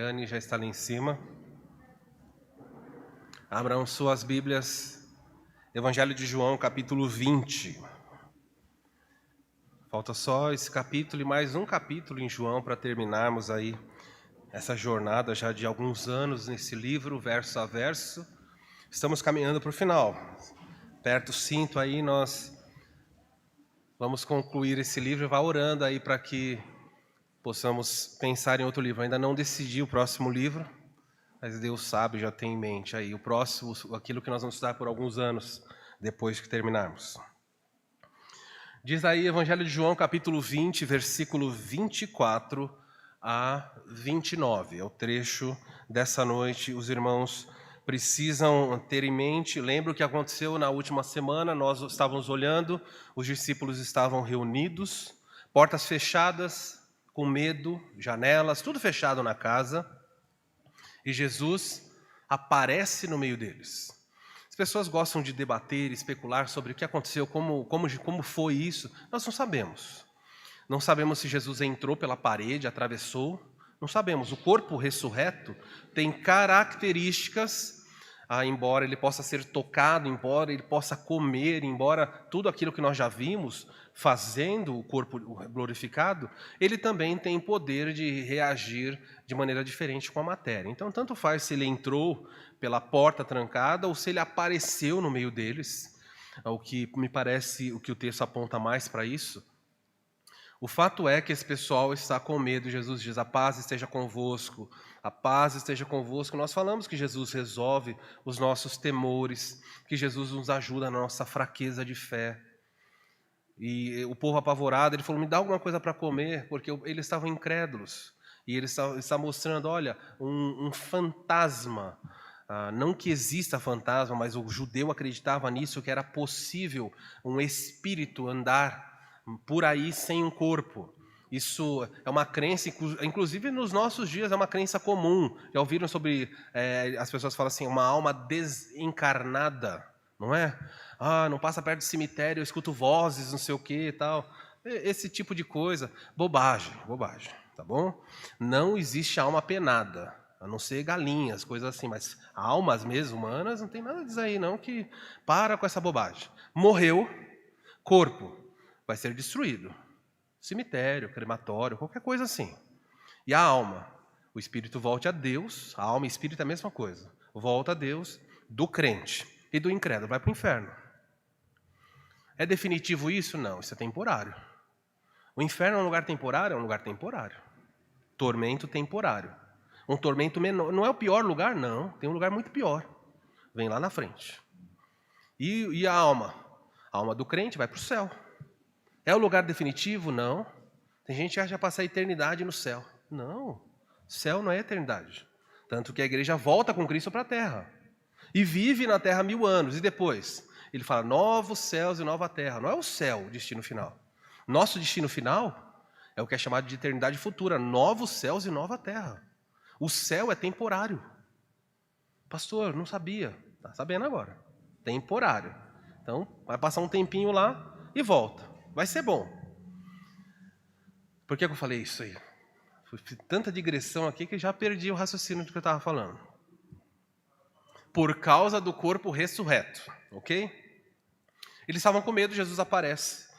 Daiane já está ali em cima. Abram suas Bíblias, Evangelho de João, capítulo 20. Falta só esse capítulo e mais um capítulo em João para terminarmos aí essa jornada já de alguns anos nesse livro, verso a verso. Estamos caminhando para o final. Aperta o cinto aí, nós vamos concluir esse livro. Vá orando aí para que possamos pensar em outro livro. Ainda não decidi o próximo livro, mas Deus sabe, já tem em mente aí o próximo, aquilo que nós vamos estudar por alguns anos depois que terminarmos. Diz aí Evangelho de João, capítulo 20, versículo 24 a 29. É o trecho dessa noite. Os irmãos precisam ter em mente. Lembra o que aconteceu na última semana? Nós estávamos olhando, os discípulos estavam reunidos, portas fechadas, com medo, janelas, tudo fechado na casa. E Jesus aparece no meio deles. As pessoas gostam de debater, especular sobre o que aconteceu, como foi isso. Nós não sabemos. Não sabemos se Jesus entrou pela parede, atravessou. Não sabemos. O corpo ressurreto tem características, embora ele possa ser tocado, embora ele possa comer, embora tudo aquilo que nós já vimos fazendo o corpo glorificado, ele também tem poder de reagir de maneira diferente com a matéria. Então, tanto faz se ele entrou pela porta trancada ou se ele apareceu no meio deles, o que me parece o que o texto aponta mais para isso. O fato é que esse pessoal está com medo. Jesus diz: a paz esteja convosco, a paz esteja convosco. Nós falamos que Jesus resolve os nossos temores, que Jesus nos ajuda na nossa fraqueza de fé. E o povo apavorado, ele falou: me dá alguma coisa para comer, porque eles estavam incrédulos. E ele está mostrando, olha, um fantasma. Não que exista fantasma, mas o judeu acreditava nisso, que era possível um espírito andar por aí sem um corpo. Isso é uma crença, inclusive nos nossos dias é uma crença comum. Já ouviram sobre, as pessoas falam assim, uma alma desencarnada, não é? Não passa perto do cemitério, eu escuto vozes, não sei o que e tal. Esse tipo de coisa, bobagem, tá bom? Não existe alma penada, a não ser galinhas, coisas assim, mas almas mesmo humanas, não tem nada disso aí não, que para com essa bobagem. Morreu, corpo vai ser destruído. Cemitério, crematório, qualquer coisa assim. E a alma? O espírito volta a Deus, a alma e espírito é a mesma coisa. Volta a Deus do crente e do incrédulo, vai para o inferno. É definitivo isso? Não, isso é temporário. O inferno é um lugar temporário? É um lugar temporário. Tormento temporário. Um tormento menor. Não é o pior lugar? Não, tem um lugar muito pior. Vem lá na frente. E a alma? A alma do crente vai para o céu. É o lugar definitivo? Não. Tem gente que acha passar a eternidade no céu. Não. Céu não é eternidade. Tanto que a igreja volta com Cristo para a terra. E vive na terra 1000 anos. E depois? Ele fala, novos céus e nova terra. Não é o céu o destino final. Nosso destino final é o que é chamado de eternidade futura. Novos céus e nova terra. O céu é temporário. Pastor, não sabia. Está sabendo agora. Temporário. Então, vai passar um tempinho lá e volta. Vai ser bom. Por que eu falei isso aí? Foi tanta digressão aqui que já perdi o raciocínio do que eu estava falando. Por causa do corpo ressurreto, ok? Eles estavam com medo, Jesus aparece,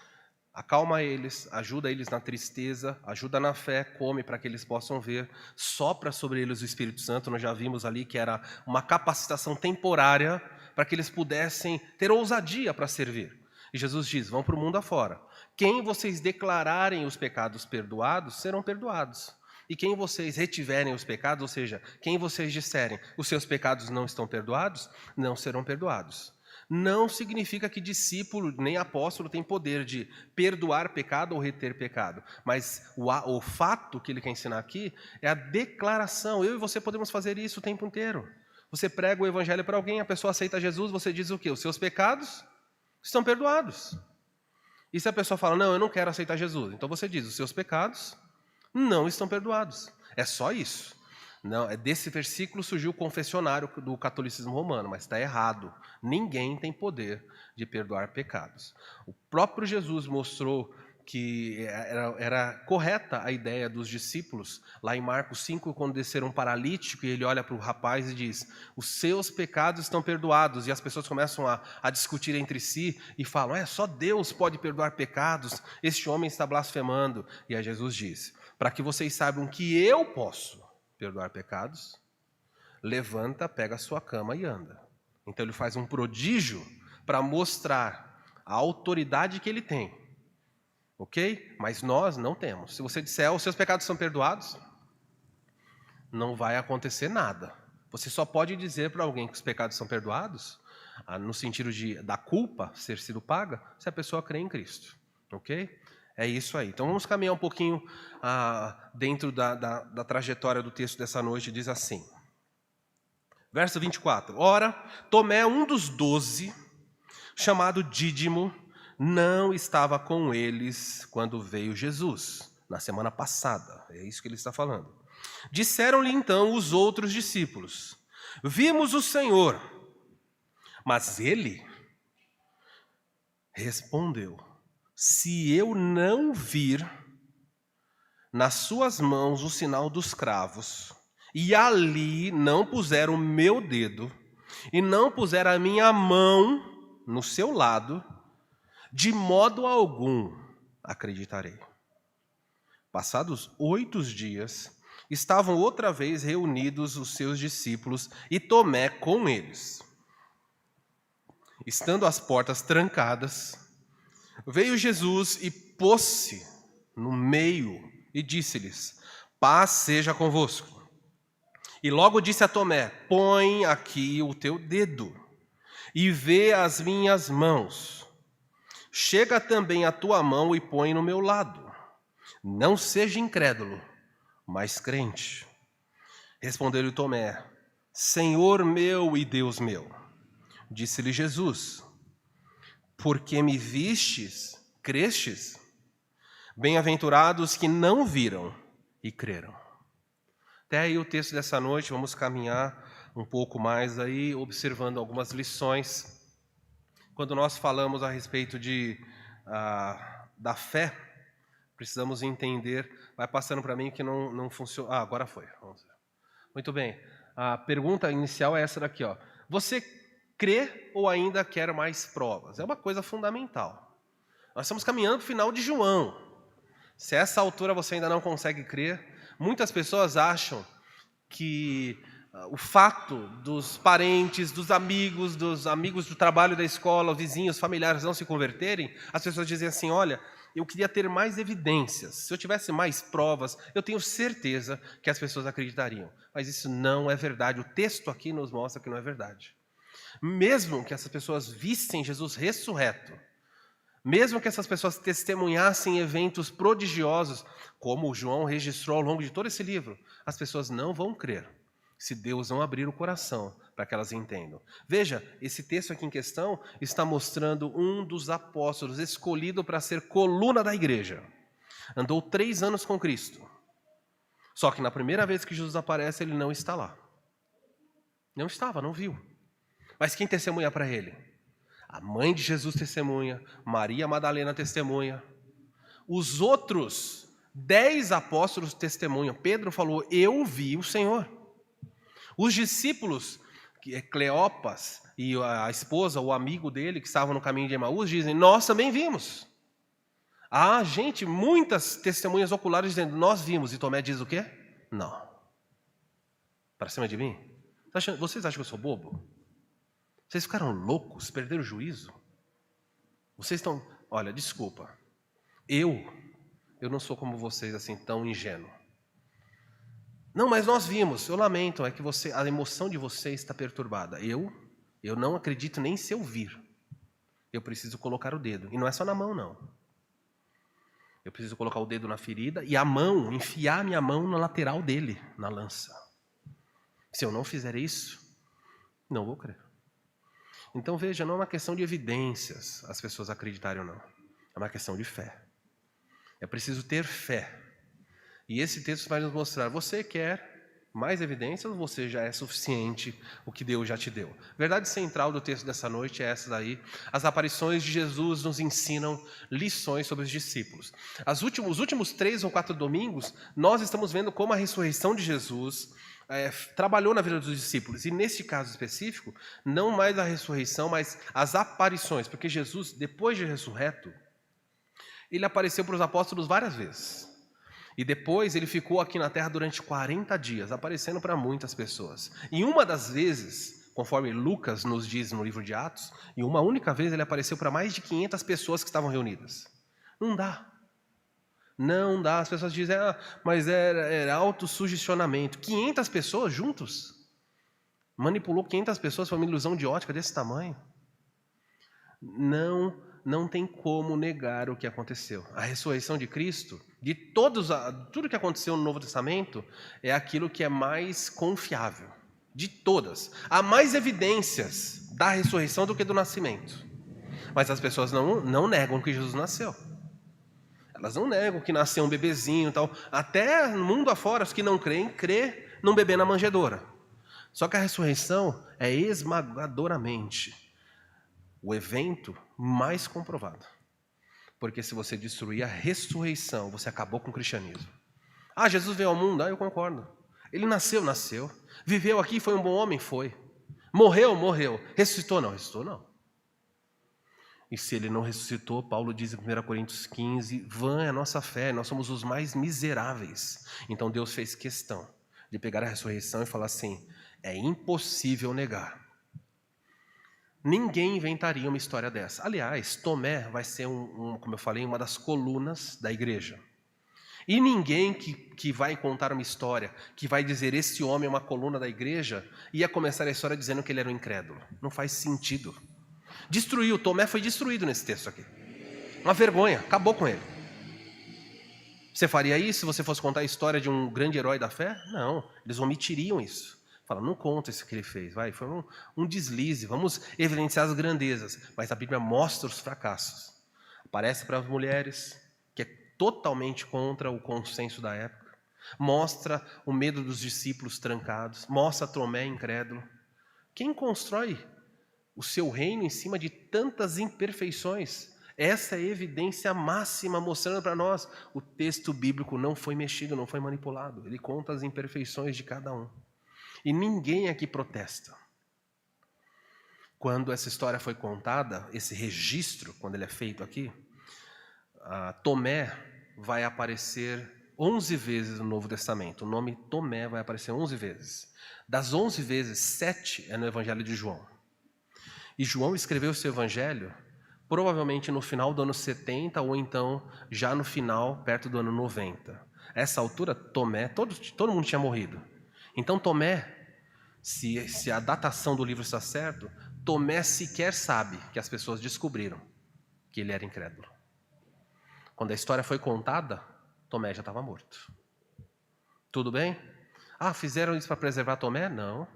acalma eles, ajuda eles na tristeza, ajuda na fé, come para que eles possam ver, sopra sobre eles o Espírito Santo. Nós já vimos ali que era uma capacitação temporária para que eles pudessem ter ousadia para servir. E Jesus diz, vão para o mundo afora. Quem vocês declararem os pecados perdoados, serão perdoados. E quem vocês retiverem os pecados, ou seja, quem vocês disserem, os seus pecados não estão perdoados, não serão perdoados. Não significa que discípulo nem apóstolo tem poder de perdoar pecado ou reter pecado. Mas o fato que ele quer ensinar aqui é a declaração. Eu e você podemos fazer isso o tempo inteiro. Você prega o evangelho para alguém, a pessoa aceita Jesus, você diz o quê? Os seus pecados estão perdoados. E se a pessoa fala, não, eu não quero aceitar Jesus, então você diz, os seus pecados não estão perdoados. É só isso. Não, desse versículo surgiu o confessionário do catolicismo romano, mas está errado. Ninguém tem poder de perdoar pecados. O próprio Jesus mostrou que era correta a ideia dos discípulos. Lá em Marcos 5, quando desceram um paralítico, e ele olha para o rapaz e diz: os seus pecados estão perdoados. E as pessoas começam a discutir entre si e falam: só Deus pode perdoar pecados, este homem está blasfemando. E aí Jesus diz: para que vocês saibam que eu posso perdoar pecados, levanta, pega a sua cama e anda. Então ele faz um prodígio para mostrar a autoridade que ele tem. Ok? Mas nós não temos. Se você disser, os seus pecados são perdoados, não vai acontecer nada. Você só pode dizer para alguém que os pecados são perdoados, no sentido da culpa ser sido paga, se a pessoa crê em Cristo. Ok? É isso aí. Então vamos caminhar um pouquinho dentro da trajetória do texto dessa noite. Diz assim, verso 24. Ora, Tomé, um dos 12, chamado Dídimo, não estava com eles quando veio Jesus, na semana passada. É isso que ele está falando. Disseram-lhe então os outros discípulos: vimos o Senhor. Mas ele respondeu: se eu não vir nas suas mãos o sinal dos cravos, e ali não puser o meu dedo, e não puser a minha mão no seu lado, de modo algum acreditarei. Passados 8 dias, estavam outra vez reunidos os seus discípulos e Tomé com eles. Estando as portas trancadas, veio Jesus e pôs-se no meio e disse-lhes: paz seja convosco. E logo disse a Tomé: põe aqui o teu dedo e vê as minhas mãos. Chega também a tua mão e põe no meu lado. Não seja incrédulo, mas crente. Respondeu-lhe Tomé: Senhor meu e Deus meu. Disse-lhe Jesus: porque me vistes, crestes? Bem-aventurados que não viram e creram. Até aí o texto dessa noite, vamos caminhar um pouco mais aí, observando algumas lições. Quando nós falamos a respeito da fé, precisamos entender, vai passando para mim que não funciona. Agora foi. Vamos ver. Muito bem. A pergunta inicial é essa daqui, ó. Você crê ou ainda quer mais provas? É uma coisa fundamental. Nós estamos caminhando para o final de João. Se a essa altura você ainda não consegue crer, muitas pessoas acham que o fato dos parentes, dos amigos do trabalho, da escola, vizinhos, familiares não se converterem, as pessoas dizem assim: olha, eu queria ter mais evidências. Se eu tivesse mais provas, eu tenho certeza que as pessoas acreditariam. Mas isso não é verdade. O texto aqui nos mostra que não é verdade. Mesmo que essas pessoas vissem Jesus ressurreto, mesmo que essas pessoas testemunhassem eventos prodigiosos, como João registrou ao longo de todo esse livro, as pessoas não vão crer se Deus não abrir o coração para que elas entendam. Veja, esse texto aqui em questão está mostrando um dos apóstolos escolhido para ser coluna da igreja. Andou 3 anos com Cristo. Só que na primeira vez que Jesus aparece, ele não está lá. Não estava, não viu. Mas quem testemunha para ele? A mãe de Jesus testemunha, Maria Madalena testemunha. Os outros 10 apóstolos testemunham. Pedro falou: eu vi o Senhor. Os discípulos, Cleopas e a esposa, o amigo dele, que estavam no caminho de Emaús, dizem: nós também vimos. Há gente, muitas testemunhas oculares dizendo: nós vimos. E Tomé diz o quê? Não. Para cima de mim? Vocês acham que eu sou bobo? Vocês ficaram loucos? Perderam o juízo? Vocês estão... Olha, desculpa. Eu não sou como vocês, assim, tão ingênuo. Não, mas nós vimos. Eu lamento, é que a emoção de vocês está perturbada. Eu não acredito nem se eu vir. Eu preciso colocar o dedo. E não é só na mão, não. Eu preciso colocar o dedo na ferida e a mão, enfiar minha mão na lateral dele, na lança. Se eu não fizer isso, não vou crer. Então veja, não é uma questão de evidências as pessoas acreditarem ou não. É uma questão de fé. É preciso ter fé. E esse texto vai nos mostrar: você quer mais evidências ou você já é suficiente o que Deus já te deu? A verdade central do texto dessa noite é essa daí. As aparições de Jesus nos ensinam lições sobre os discípulos. Os últimos 3 ou 4 domingos, nós estamos vendo como a ressurreição de Jesus trabalhou na vida dos discípulos. E nesse caso específico, não mais a ressurreição, mas as aparições. Porque Jesus, depois de ressurreto, ele apareceu para os apóstolos várias vezes. E depois ele ficou aqui na terra durante 40 dias, aparecendo para muitas pessoas. E uma das vezes, conforme Lucas nos diz no livro de Atos, em uma única vez ele apareceu para mais de 500 pessoas que estavam reunidas. Não dá. Não dá. As pessoas dizem, mas era autossugestionamento. 500 pessoas juntos? Manipulou 500 pessoas, foi uma ilusão de ótica desse tamanho? Não tem como negar o que aconteceu. A ressurreição de Cristo, de tudo que aconteceu no Novo Testamento, é aquilo que é mais confiável. De todas. Há mais evidências da ressurreição do que do nascimento. Mas as pessoas não negam que Jesus nasceu. Elas não negam que nasceu um bebezinho e tal. Até no mundo afora, os que não creem, crê num bebê na manjedoura. Só que a ressurreição é esmagadoramente o evento mais comprovado. Porque se você destruir a ressurreição, você acabou com o cristianismo. Jesus veio ao mundo? Eu concordo. Ele nasceu. Viveu aqui, foi um bom homem? Foi. Morreu. Ressuscitou? Não, ressuscitou não. E se ele não ressuscitou, Paulo diz em 1 Coríntios 15, vã é a nossa fé, nós somos os mais miseráveis. Então Deus fez questão de pegar a ressurreição e falar assim, é impossível negar. Ninguém inventaria uma história dessa. Aliás, Tomé vai ser, como eu falei, uma das colunas da igreja. E ninguém que vai contar uma história, que vai dizer esse homem é uma coluna da igreja, ia começar a história dizendo que ele era um incrédulo. Não faz sentido. Tomé foi destruído nesse texto aqui. Uma vergonha, acabou com ele. Você faria isso se você fosse contar a história de um grande herói da fé? Não, eles omitiriam isso. Fala, não conta isso que ele fez, foi um deslize, vamos evidenciar as grandezas. Mas a Bíblia mostra os fracassos. Aparece para as mulheres, que é totalmente contra o consenso da época. Mostra o medo dos discípulos trancados. Mostra Tomé incrédulo. Quem constrói o seu reino em cima de tantas imperfeições? Essa é a evidência máxima mostrando para nós. O texto bíblico não foi mexido, não foi manipulado. Ele conta as imperfeições de cada um. E ninguém aqui protesta. Quando essa história foi contada, esse registro, quando ele é feito aqui, Tomé vai aparecer 11 vezes no Novo Testamento. O nome Tomé vai aparecer 11 vezes. Das 11 vezes, 7 é no Evangelho de João. E João escreveu o seu Evangelho provavelmente no final do ano 70 ou então já no final, perto do ano 90. Essa altura, Tomé, todo mundo tinha morrido. Então Tomé, se a datação do livro está certo, Tomé sequer sabe que as pessoas descobriram que ele era incrédulo. Quando a história foi contada, Tomé já estava morto. Tudo bem? Fizeram isso para preservar Tomé? Não.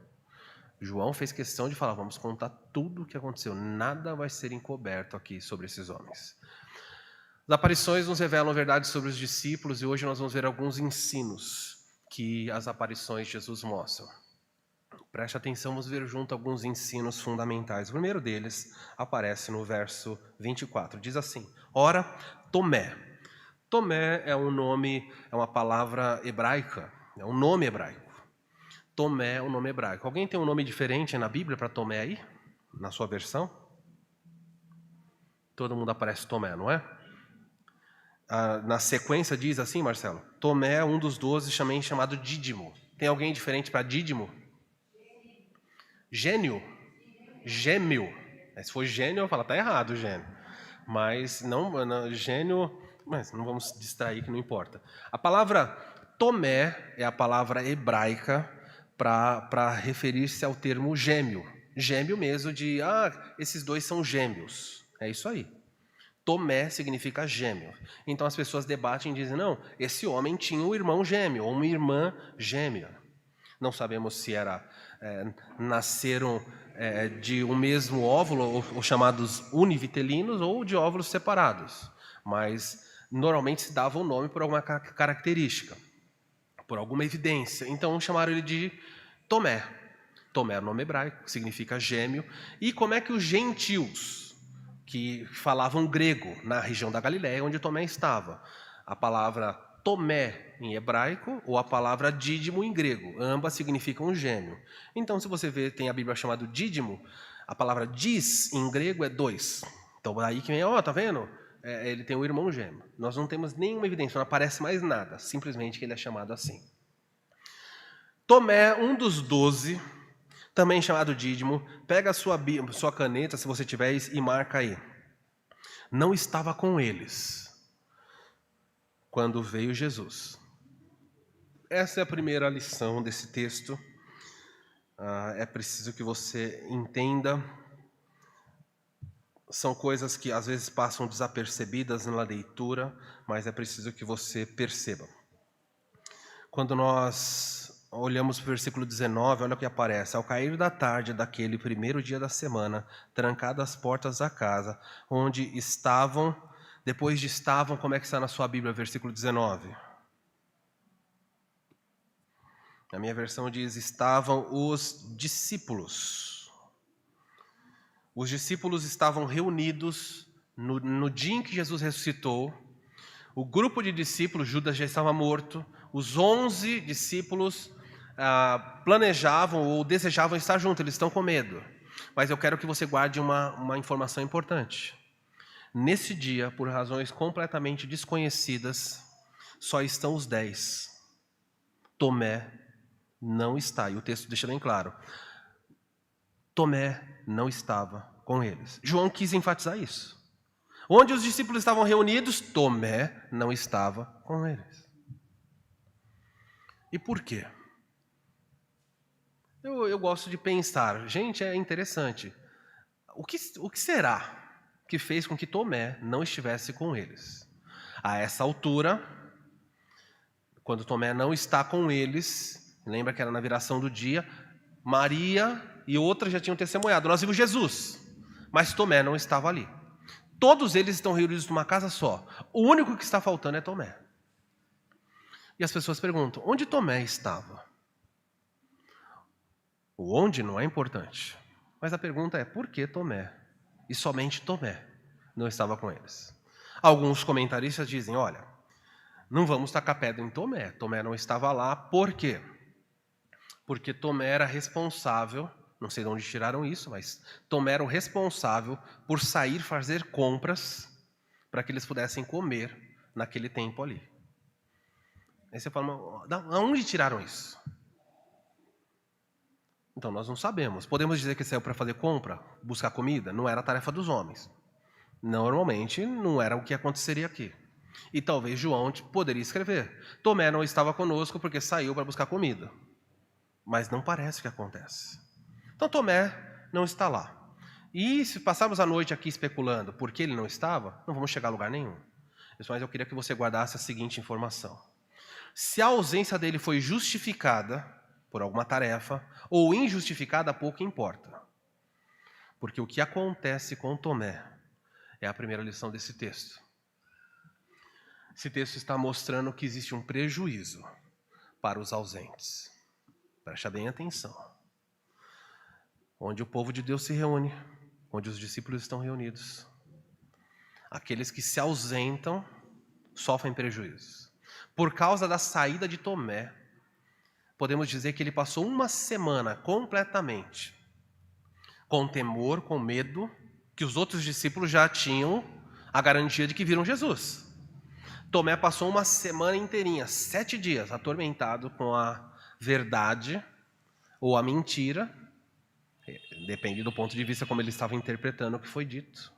João fez questão de falar, vamos contar tudo o que aconteceu. Nada vai ser encoberto aqui sobre esses homens. As aparições nos revelam verdades sobre os discípulos e hoje nós vamos ver alguns ensinos que as aparições de Jesus mostram. Preste atenção, vamos ver junto alguns ensinos fundamentais. O primeiro deles aparece no verso 24. Diz assim, ora, Tomé. Tomé é um nome, é uma palavra hebraica, é um nome hebraico. Tomé é um nome hebraico. Alguém tem um nome diferente na Bíblia para Tomé aí? Na sua versão? Todo mundo aparece Tomé, não é? Na sequência diz assim, Marcelo, Tomé é um dos 12 também chamado Dídimo. Tem alguém diferente para Dídimo? Gênio? Gêmeo. Se for gênio, eu falo, tá errado, gênio. Mas não, gênio, mas não vamos distrair que não importa. A palavra Tomé é a palavra hebraica para referir-se ao termo gêmeo. Gêmeo mesmo de, esses dois são gêmeos. É isso aí. Tomé significa gêmeo. Então as pessoas debatem e dizem, não, esse homem tinha um irmão gêmeo ou uma irmã gêmea. Não sabemos se nasceram de um mesmo óvulo, ou chamados univitelinos, ou de óvulos separados. Mas normalmente se dava o nome por alguma característica. por alguma evidência. Então chamaram ele de Tomé. Tomé é o nome hebraico, que significa gêmeo. E como é que os gentios, que falavam grego na região da Galiléia, onde Tomé estava, a palavra Tomé em hebraico ou a palavra Dídimo em grego, ambas significam gêmeo. Então, se você vê, tem a Bíblia chamada Dídimo, a palavra dis em grego é dois. Então, aí que vem, tá vendo? Ele tem um irmão gêmeo. Nós não temos nenhuma evidência, não aparece mais nada, simplesmente que ele é chamado assim. Tomé, um dos 12, também chamado Dídimo, pega a sua caneta, se você tiver, e marca aí. Não estava com eles quando veio Jesus. Essa é a primeira lição desse texto. É preciso que você entenda. São coisas que às vezes passam desapercebidas na leitura, mas é preciso que você perceba. Quando nós olhamos para o versículo 19, olha o que aparece. Ao cair da tarde daquele primeiro dia da semana, trancadas as portas da casa, onde estavam, depois de estavam, como é que está na sua Bíblia, versículo 19? Na minha versão diz, estavam os discípulos. Os discípulos estavam reunidos no dia em que Jesus ressuscitou. O grupo de discípulos, Judas já estava morto. Os 11 discípulos planejavam ou desejavam estar juntos, eles estão com medo. Mas eu quero que você guarde uma informação importante. Nesse dia, por razões completamente desconhecidas, só estão os 10. Tomé não está, e o texto deixa bem claro. Tomé não estava com eles. João quis enfatizar isso. Onde os discípulos estavam reunidos, Tomé não estava com eles. E por quê? Eu gosto de pensar, gente, é interessante. O que será que fez com que Tomé não estivesse com eles? A essa altura, quando Tomé não está com eles, lembra que era na viração do dia, Maria e outras já tinham testemunhado. Nós vimos Jesus, mas Tomé não estava ali. Todos eles estão reunidos numa casa só. O único que está faltando é Tomé. E as pessoas perguntam, onde Tomé estava? O onde não é importante. Mas a pergunta é, por que Tomé? E somente Tomé não estava com eles. Alguns comentaristas dizem, olha, não vamos tacar pedra em Tomé. Tomé não estava lá, por quê? Porque Tomé era responsável, não sei de onde tiraram isso, mas Tomé era o responsável por sair fazer compras para que eles pudessem comer naquele tempo ali. Aí você fala, de onde tiraram isso? Então nós não sabemos. Podemos dizer que saiu para fazer compra, buscar comida? Não era a tarefa dos homens. Normalmente não era o que aconteceria aqui. E talvez João poderia escrever. Tomé não estava conosco porque saiu para buscar comida. Mas não parece que acontece. Então Tomé não está lá. E se passarmos a noite aqui especulando por que ele não estava, não vamos chegar a lugar nenhum. Mas eu queria que você guardasse a seguinte informação. Se a ausência dele foi justificada por alguma tarefa ou injustificada, pouco importa. Porque o que acontece com Tomé é a primeira lição desse texto. Esse texto está mostrando que existe um prejuízo para os ausentes. Presta bem atenção. Onde o povo de Deus se reúne, onde os discípulos estão reunidos, aqueles que se ausentam sofrem prejuízos. Por causa da saída de Tomé, podemos dizer que ele passou uma semana completamente com temor, com medo, que os outros discípulos já tinham a garantia de que viram Jesus. Tomé passou uma semana inteirinha, 7 dias, atormentado com a verdade ou a mentira, depende do ponto de vista como ele estava interpretando o que foi dito.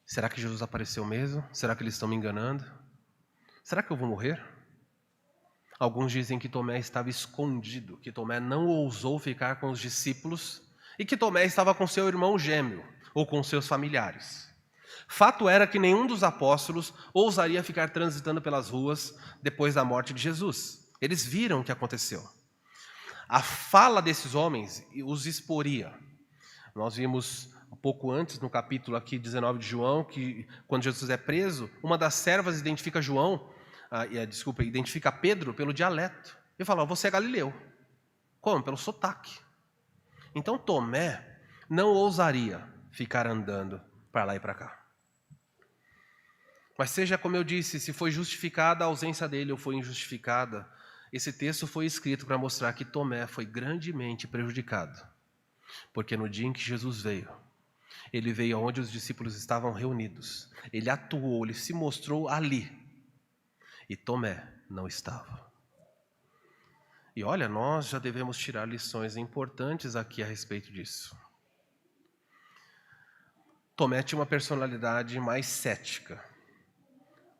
Será que Jesus apareceu mesmo? Será que eles estão me enganando? Será que eu vou morrer? Alguns dizem que Tomé estava escondido, que Tomé não ousou ficar com os discípulos e que Tomé estava com seu irmão gêmeo ou com seus familiares. Fato era que nenhum dos apóstolos ousaria ficar transitando pelas ruas depois da morte de Jesus. Eles viram o que aconteceu. A fala desses homens os exporia. Nós vimos um pouco antes, no capítulo aqui 19 de João, que quando Jesus é preso, uma das servas identifica João identifica Pedro pelo dialeto. Ele fala, você é galileu. Como? Pelo sotaque. Então Tomé não ousaria ficar andando para lá e para cá. Mas seja como eu disse, se foi justificada a ausência dele ou foi injustificada, esse texto foi escrito para mostrar que Tomé foi grandemente prejudicado. Porque no dia em que Jesus veio, ele veio onde os discípulos estavam reunidos. Ele atuou, ele se mostrou ali. E Tomé não estava. E olha, nós já devemos tirar lições importantes aqui a respeito disso. Tomé tinha uma personalidade mais cética.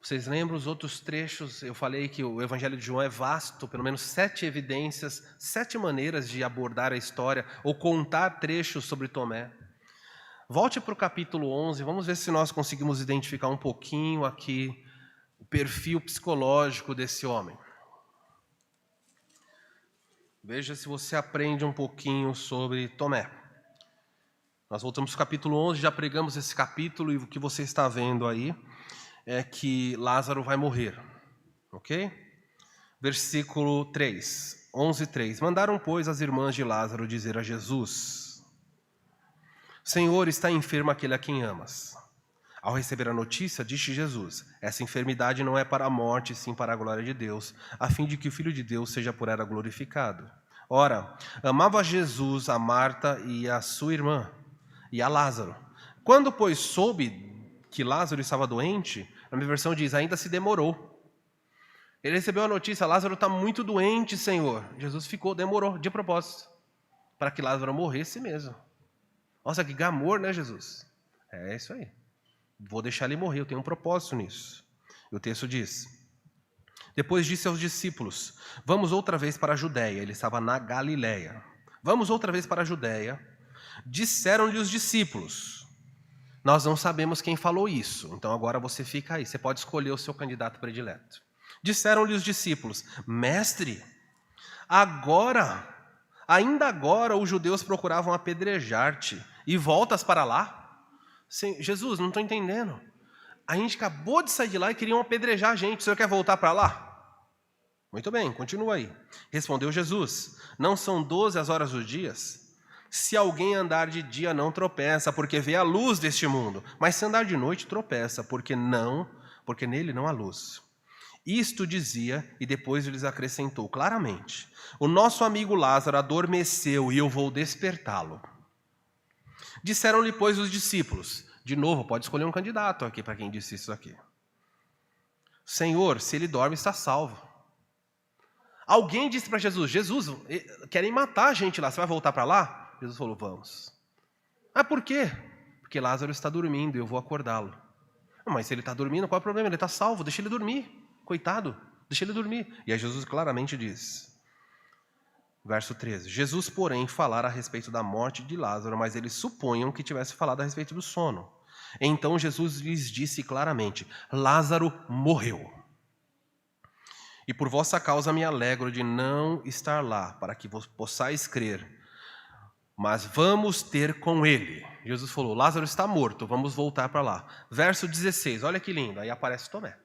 Vocês lembram os outros trechos? Eu falei que o Evangelho de João é vasto, pelo menos 7 evidências, 7 maneiras de abordar a história ou contar trechos sobre Tomé. Volte para o capítulo 11, vamos ver se nós conseguimos identificar um pouquinho aqui o perfil psicológico desse homem. Veja se você aprende um pouquinho sobre Tomé. Nós voltamos para o capítulo 11, já pregamos esse capítulo e o que você está vendo aí é que Lázaro vai morrer, ok? Versículo 3, 11:3. Mandaram, pois, as irmãs de Lázaro dizer a Jesus: Senhor, está enfermo aquele a quem amas. Ao receber a notícia, disse Jesus: essa enfermidade não é para a morte, sim para a glória de Deus, a fim de que o Filho de Deus seja por ela glorificado. Ora, amava Jesus a Marta e a sua irmã, e a Lázaro. Quando, pois, soube que Lázaro estava doente, a minha versão diz, ainda se demorou. Ele recebeu a notícia, Lázaro está muito doente, Senhor. Jesus demorou, de propósito, para que Lázaro morresse mesmo. Nossa, que amor, né, Jesus? É isso aí. Vou deixar ele morrer, eu tenho um propósito nisso. E o texto diz, depois disse aos discípulos, vamos outra vez para a Judéia. Ele estava na Galileia. Vamos outra vez para a Judéia. Disseram-lhe os discípulos, nós não sabemos quem falou isso, então agora você fica aí, você pode escolher o seu candidato predileto. Disseram-lhe os discípulos, mestre, ainda agora os judeus procuravam apedrejar-te e voltas para lá? Jesus, não estou entendendo. A gente acabou de sair de lá e queriam apedrejar a gente, o senhor quer voltar para lá? Muito bem, continua aí. Respondeu Jesus, não são 12 as horas dos dias? Se alguém andar de dia não tropeça, porque vê a luz deste mundo. Mas se andar de noite tropeça, porque nele não há luz. Isto dizia e depois lhes acrescentou claramente. O nosso amigo Lázaro adormeceu e eu vou despertá-lo. Disseram-lhe, pois, os discípulos. De novo, pode escolher um candidato aqui para quem disse isso aqui. Senhor, se ele dorme, está salvo. Alguém disse para Jesus, querem matar a gente lá, você vai voltar para lá? Jesus falou, vamos. Ah, por quê? Porque Lázaro está dormindo e eu vou acordá-lo. Mas se ele está dormindo, qual é o problema? Ele está salvo, deixa ele dormir. Coitado, deixa ele dormir. E aí Jesus claramente diz, verso 13, Jesus, porém, falara a respeito da morte de Lázaro, mas eles supunham que tivesse falado a respeito do sono. Então Jesus lhes disse claramente, Lázaro morreu. E por vossa causa me alegro de não estar lá, para que vos possais crer. Mas vamos ter com ele. Jesus falou, Lázaro está morto, vamos voltar para lá. Verso 16, olha que lindo, aí aparece Tomé.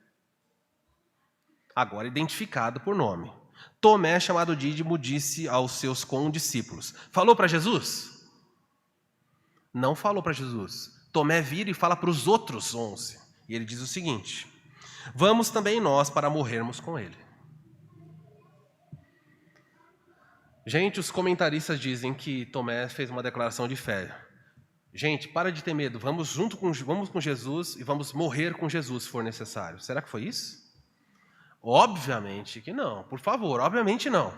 Agora identificado por nome. Tomé, chamado Dídimo, disse aos seus condiscípulos. Falou para Jesus? Não falou para Jesus. Tomé vira e fala para os outros 11. E ele diz o seguinte, vamos também nós para morrermos com ele. Gente, os comentaristas dizem que Tomé fez uma declaração de fé. Gente, para de ter medo, vamos com Jesus e vamos morrer com Jesus se for necessário. Será que foi isso? Obviamente que não, por favor, obviamente não.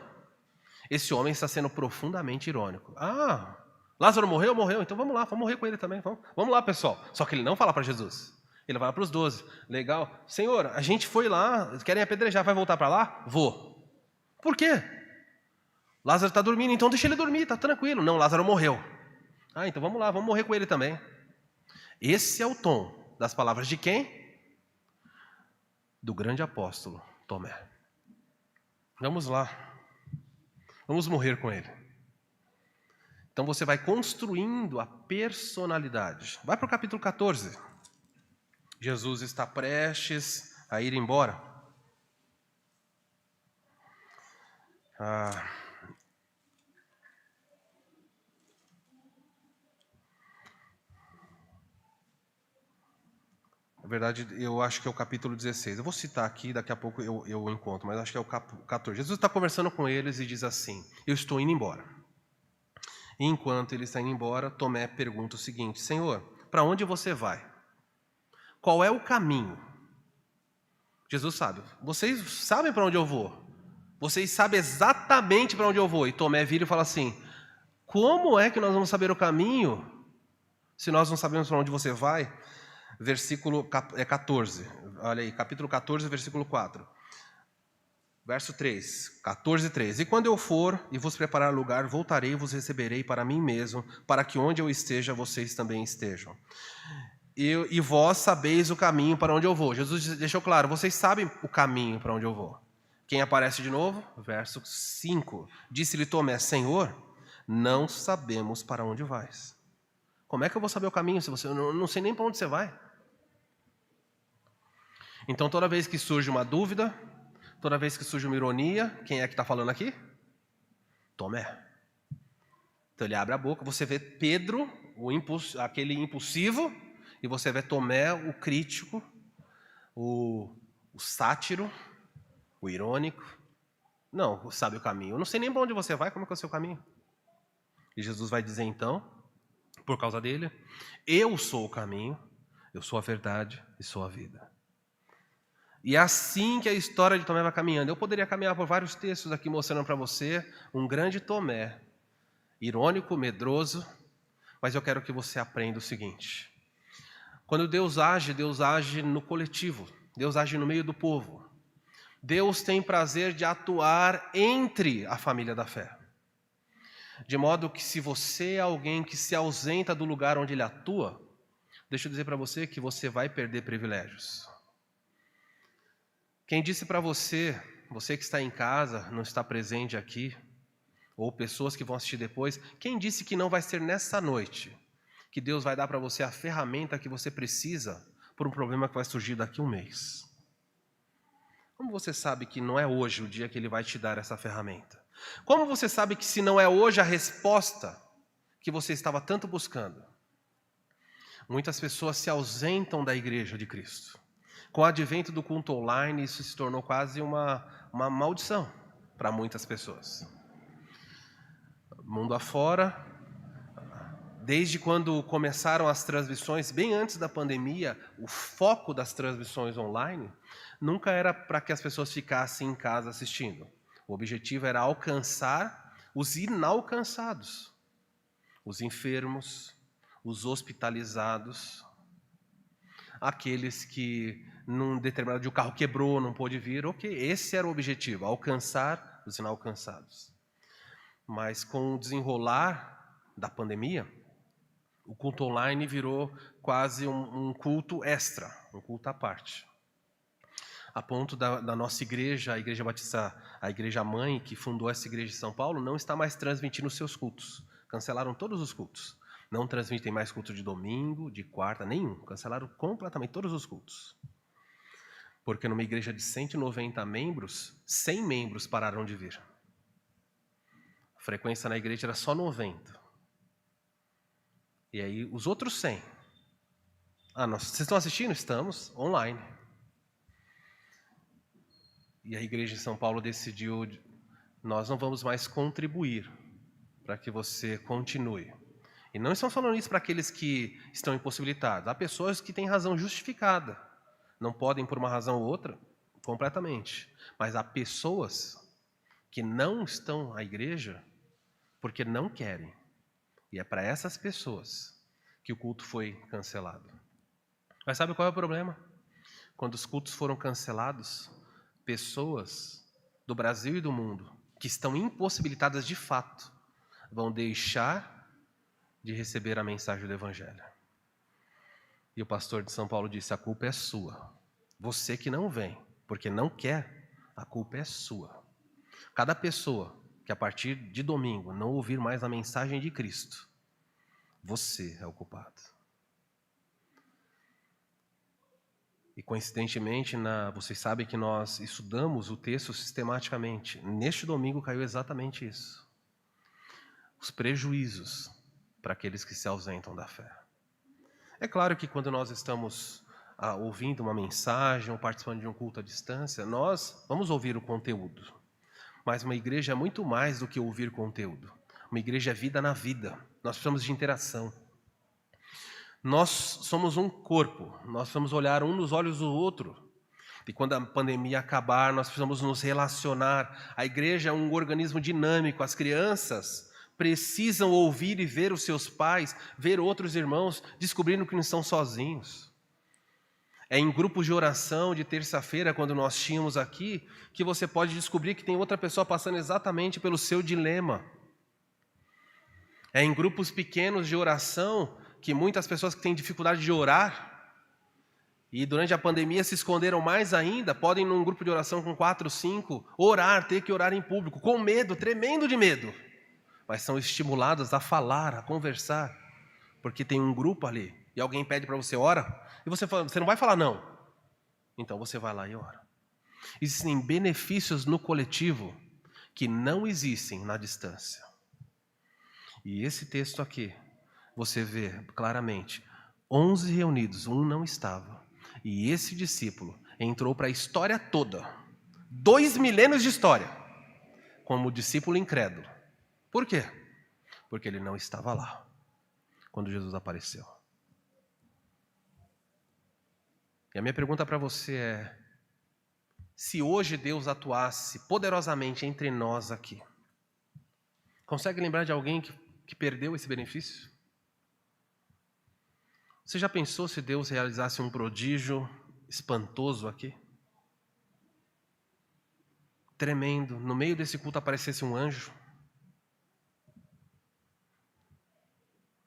Esse homem está sendo profundamente irônico. Ah, Lázaro morreu, então vamos lá, vamos morrer com ele também. Vamos lá, pessoal. Só que ele não fala para Jesus, ele vai para os 12. Legal, Senhor, a gente foi lá, querem apedrejar, vai voltar para lá? Vou. Por quê? Lázaro está dormindo, então deixa ele dormir, está tranquilo. Não, Lázaro morreu. Ah, então vamos lá, vamos morrer com ele também. Esse é o tom das palavras de quem? Do grande apóstolo Tomé. Vamos lá. Vamos morrer com ele. Então você vai construindo a personalidade. Vai para o capítulo 14. Jesus está prestes a ir embora. Ah, na verdade, eu acho que é o capítulo 16. Eu vou citar aqui, daqui a pouco eu encontro, mas acho que é o 14. Jesus está conversando com eles e diz assim: eu estou indo embora. E enquanto ele está indo embora, Tomé pergunta o seguinte: Senhor, para onde você vai? Qual é o caminho? Jesus sabe. Vocês sabem para onde eu vou. Vocês sabem exatamente para onde eu vou. E Tomé vira e fala assim: como é que nós vamos saber o caminho se nós não sabemos para onde você vai? Versículo 14. Olha aí, capítulo 14, versículo 4. Verso 3, 14, 3. E quando eu for e vos preparar lugar, voltarei e vos receberei para mim mesmo, para que onde eu esteja, vocês também estejam. E vós sabeis o caminho para onde eu vou. Jesus deixou claro, vocês sabem o caminho para onde eu vou. Quem aparece de novo? Verso 5. Disse-lhe Tomé, Senhor, não sabemos para onde vais. Como é que eu vou saber o caminho se você eu não sei nem para onde você vai? Então toda vez que surge uma dúvida, toda vez que surge uma ironia, quem é que está falando aqui? Tomé. Então ele abre a boca, você vê Pedro, aquele impulsivo, e você vê Tomé, o crítico, o sátiro, o irônico. Não, sabe o caminho. Eu não sei nem para onde você vai, como é que é o seu caminho? E Jesus vai dizer então, por causa dele, eu sou o caminho, eu sou a verdade e sou a vida. E é assim que a história de Tomé vai caminhando. Eu poderia caminhar por vários textos aqui mostrando para você um grande Tomé, irônico, medroso, mas eu quero que você aprenda o seguinte: quando Deus age no coletivo, Deus age no meio do povo. Deus tem prazer de atuar entre a família da fé. De modo que se você é alguém que se ausenta do lugar onde ele atua, deixa eu dizer para você que você vai perder privilégios. Quem disse para você, você que está em casa, não está presente aqui, ou pessoas que vão assistir depois, quem disse que não vai ser nessa noite que Deus vai dar para você a ferramenta que você precisa por um problema que vai surgir daqui a um mês? Como você sabe que não é hoje o dia que Ele vai te dar essa ferramenta? Como você sabe que se não é hoje a resposta que você estava tanto buscando? Muitas pessoas se ausentam da igreja de Cristo. Com o advento do culto online, isso se tornou quase uma maldição para muitas pessoas. Mundo afora, desde quando começaram as transmissões, bem antes da pandemia, o foco das transmissões online nunca era para que as pessoas ficassem em casa assistindo. O objetivo era alcançar os inalcançados, os enfermos, os hospitalizados, aqueles que num determinado dia o carro quebrou, não pôde vir. Ok, esse era o objetivo, alcançar os inalcançados. Mas com o desenrolar da pandemia, o culto online virou quase um culto extra, um culto à parte. A ponto da nossa igreja, a Igreja Batista, a Igreja Mãe, que fundou essa igreja de São Paulo, não está mais transmitindo os seus cultos. Cancelaram todos os cultos. Não transmitem mais culto de domingo, de quarta, nenhum. Cancelaram completamente todos os cultos. Porque numa igreja de 190 membros, 100 membros pararam de vir. A frequência na igreja era só 90. E aí os outros 100. Vocês estão assistindo? Estamos online. E a igreja de São Paulo decidiu, nós não vamos mais contribuir para que você continue. E não estamos falando isso para aqueles que estão impossibilitados. Há pessoas que têm razão justificada. Não podem por uma razão ou outra, completamente. Mas há pessoas que não estão à igreja porque não querem. E é para essas pessoas que o culto foi cancelado. Mas sabe qual é o problema? Quando os cultos foram cancelados, pessoas do Brasil e do mundo que estão impossibilitadas de fato vão deixar de receber a mensagem do Evangelho. E o pastor de São Paulo disse: a culpa é sua. Você que não vem, porque não quer, a culpa é sua. Cada pessoa que a partir de domingo não ouvir mais a mensagem de Cristo, você é o culpado. E coincidentemente, vocês sabem que nós estudamos o texto sistematicamente. Neste domingo caiu exatamente isso. Os prejuízos para aqueles que se ausentam da fé. É claro que quando nós estamos ouvindo uma mensagem ou participando de um culto à distância, nós vamos ouvir o conteúdo. Mas uma igreja é muito mais do que ouvir conteúdo. Uma igreja é vida na vida. Nós precisamos de interação. Nós somos um corpo. Nós precisamos olhar um nos olhos do outro. E quando a pandemia acabar, nós precisamos nos relacionar. A igreja é um organismo dinâmico. As crianças precisam ouvir e ver os seus pais, ver outros irmãos, descobrindo que não estão sozinhos. É em grupos de oração de terça-feira, quando nós tínhamos aqui, que você pode descobrir que tem outra pessoa passando exatamente pelo seu dilema. É em grupos pequenos de oração que muitas pessoas que têm dificuldade de orar, e durante a pandemia se esconderam mais ainda, podem num grupo de oração com 4, 5, orar, ter que orar em público, com medo, tremendo de medo. Mas são estimulados a falar, a conversar, porque tem um grupo ali, e alguém pede para você ora, e você não vai falar não. Então você vai lá e ora. Existem benefícios no coletivo que não existem na distância. E esse texto aqui, você vê claramente, 11 reunidos, um não estava. E esse discípulo entrou para a história toda, 2 milênios de história, como discípulo incrédulo. Por quê? Porque ele não estava lá, quando Jesus apareceu. E a minha pergunta para você é, se hoje Deus atuasse poderosamente entre nós aqui, consegue lembrar de alguém que perdeu esse benefício? Você já pensou se Deus realizasse um prodígio espantoso aqui? Tremendo, no meio desse culto aparecesse um anjo.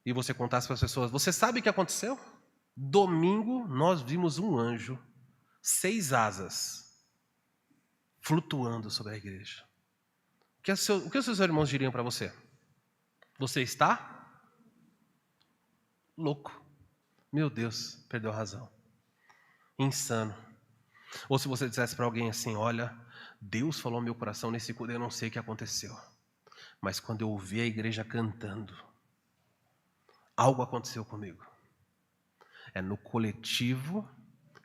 E você contasse para as pessoas, você sabe o que aconteceu? Domingo nós vimos um anjo, 6 asas, flutuando sobre a igreja. O que os seus irmãos diriam para você? Você está louco. Meu Deus, perdeu a razão. Insano. Ou se você dissesse para alguém assim, olha, Deus falou no meu coração nesse culto, eu não sei o que aconteceu. Mas quando eu ouvi a igreja cantando, algo aconteceu comigo. É no coletivo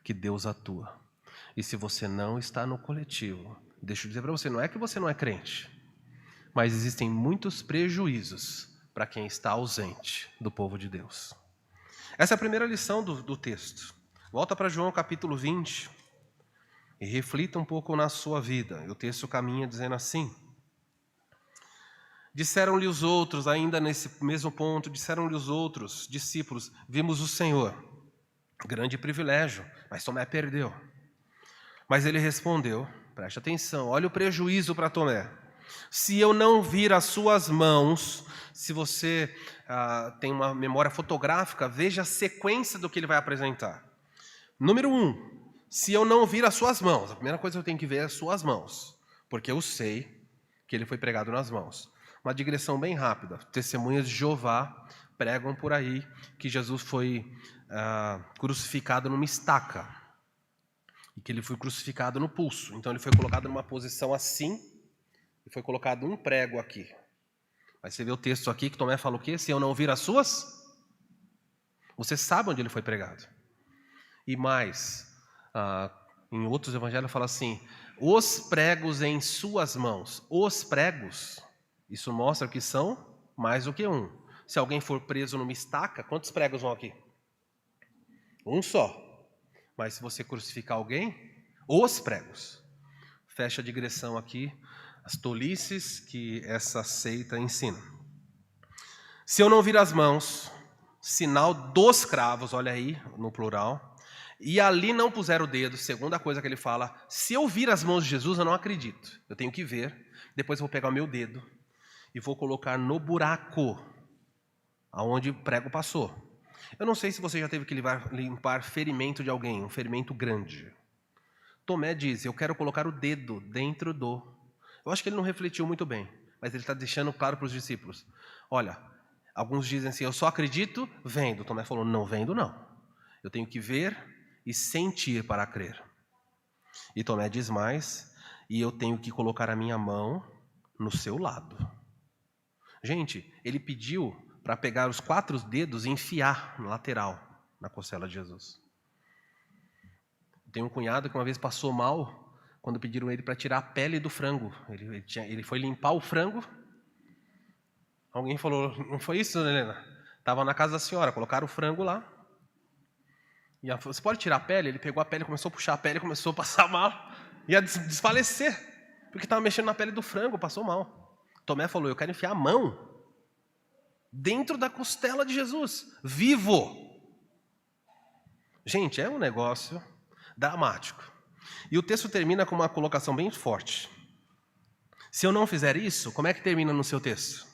que Deus atua. E se você não está no coletivo, deixa eu dizer para você, não é que você não é crente, mas existem muitos prejuízos para quem está ausente do povo de Deus. Essa é a primeira lição do texto. Volta para João capítulo 20 e reflita um pouco na sua vida. O texto caminha dizendo assim: disseram-lhe os outros, ainda nesse mesmo ponto, disseram-lhe os outros discípulos, vimos o Senhor. Grande privilégio, mas Tomé perdeu. Mas ele respondeu, preste atenção, olha o prejuízo para Tomé. Se eu não vir as suas mãos, se você tem uma memória fotográfica, veja a sequência do que ele vai apresentar. Número 1, se eu não vir as suas mãos, a primeira coisa que eu tenho que ver é as suas mãos, porque eu sei que ele foi pregado nas mãos. Uma digressão bem rápida, testemunhas de Jeová pregam por aí que Jesus foi crucificado numa estaca, e que ele foi crucificado no pulso, então ele foi colocado numa posição assim, e foi colocado um prego aqui. Aí você vê o texto aqui que Tomé fala o quê? Se eu não vir as suas, você sabe onde ele foi pregado. E mais, em outros evangelhos fala assim, os pregos em suas mãos. Os pregos, isso mostra que são mais do que um. Se alguém for preso numa estaca, quantos pregos vão aqui? Um só. Mas se você crucificar alguém, os pregos. Fecha a digressão aqui, as tolices que essa seita ensina. Se eu não vir as mãos, sinal dos cravos, olha aí no plural, e ali não puser o dedo, segunda coisa que ele fala, se eu vir as mãos de Jesus, eu não acredito. Eu tenho que ver, depois eu vou pegar o meu dedo e vou colocar no buraco aonde o prego passou. Eu não sei se você já teve que limpar ferimento de alguém, um ferimento grande. Tomé diz, eu quero colocar o dedo dentro do... Eu acho que ele não refletiu muito bem, mas ele está deixando claro para os discípulos. Olha, alguns dizem assim, eu só acredito vendo. Tomé falou, não vendo não. Eu tenho que ver e sentir para crer. E Tomé diz mais, e eu tenho que colocar a minha mão no seu lado. Gente, ele pediu para pegar os 4 dedos e enfiar na lateral, na costela de Jesus. Tem um cunhado que uma vez passou mal, quando pediram ele para tirar a pele do frango. Ele foi limpar o frango. Alguém falou, não foi isso, Helena? Estava na casa da senhora, colocaram o frango lá. E ela falou, você pode tirar a pele? Ele pegou a pele, começou a puxar a pele, começou a passar mal. Ia desfalecer, porque estava mexendo na pele do frango, passou mal. Tomé falou, eu quero enfiar a mão dentro da costela de Jesus, vivo. Gente, é um negócio dramático. E o texto termina com uma colocação bem forte. Se eu não fizer isso, como é que termina no seu texto?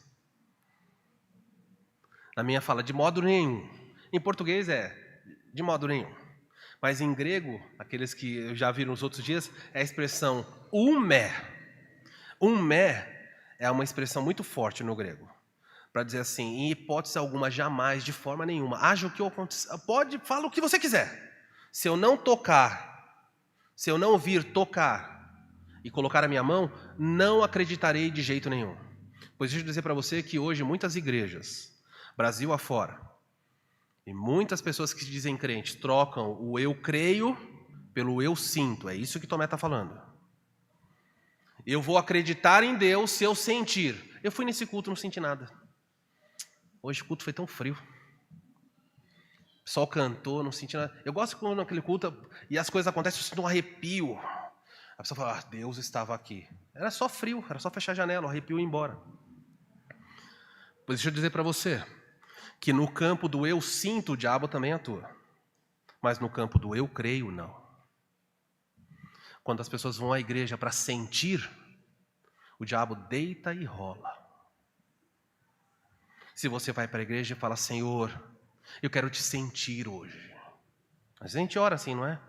Na minha fala, de modo nenhum. Em português é de modo nenhum. Mas em grego, aqueles que já viram os outros dias, é a expressão umé. Umé é uma expressão muito forte no grego. Para dizer assim, em hipótese alguma, jamais, de forma nenhuma. Haja o que aconteça, fala o que você quiser. Se eu não tocar, se eu não vir tocar e colocar a minha mão, não acreditarei de jeito nenhum. Pois deixa eu dizer para você que hoje muitas igrejas, Brasil afora, e muitas pessoas que se dizem crentes, trocam o eu creio pelo eu sinto. É isso que Tomé está falando. Eu vou acreditar em Deus se eu sentir. Eu fui nesse culto e não senti nada. Hoje o culto foi tão frio. O pessoal cantou, não senti nada. Eu gosto quando naquele culto e as coisas acontecem, eu sinto um arrepio. A pessoa fala, Deus estava aqui. Era só frio, era só fechar a janela, o arrepio ia embora. Pois deixa eu dizer para você, que no campo do eu sinto, o diabo também atua. Mas no campo do eu creio, não. Quando as pessoas vão à igreja para sentir, o diabo deita e rola. Se você vai para a igreja e fala, Senhor, eu quero te sentir hoje. Mas a gente ora assim, não é?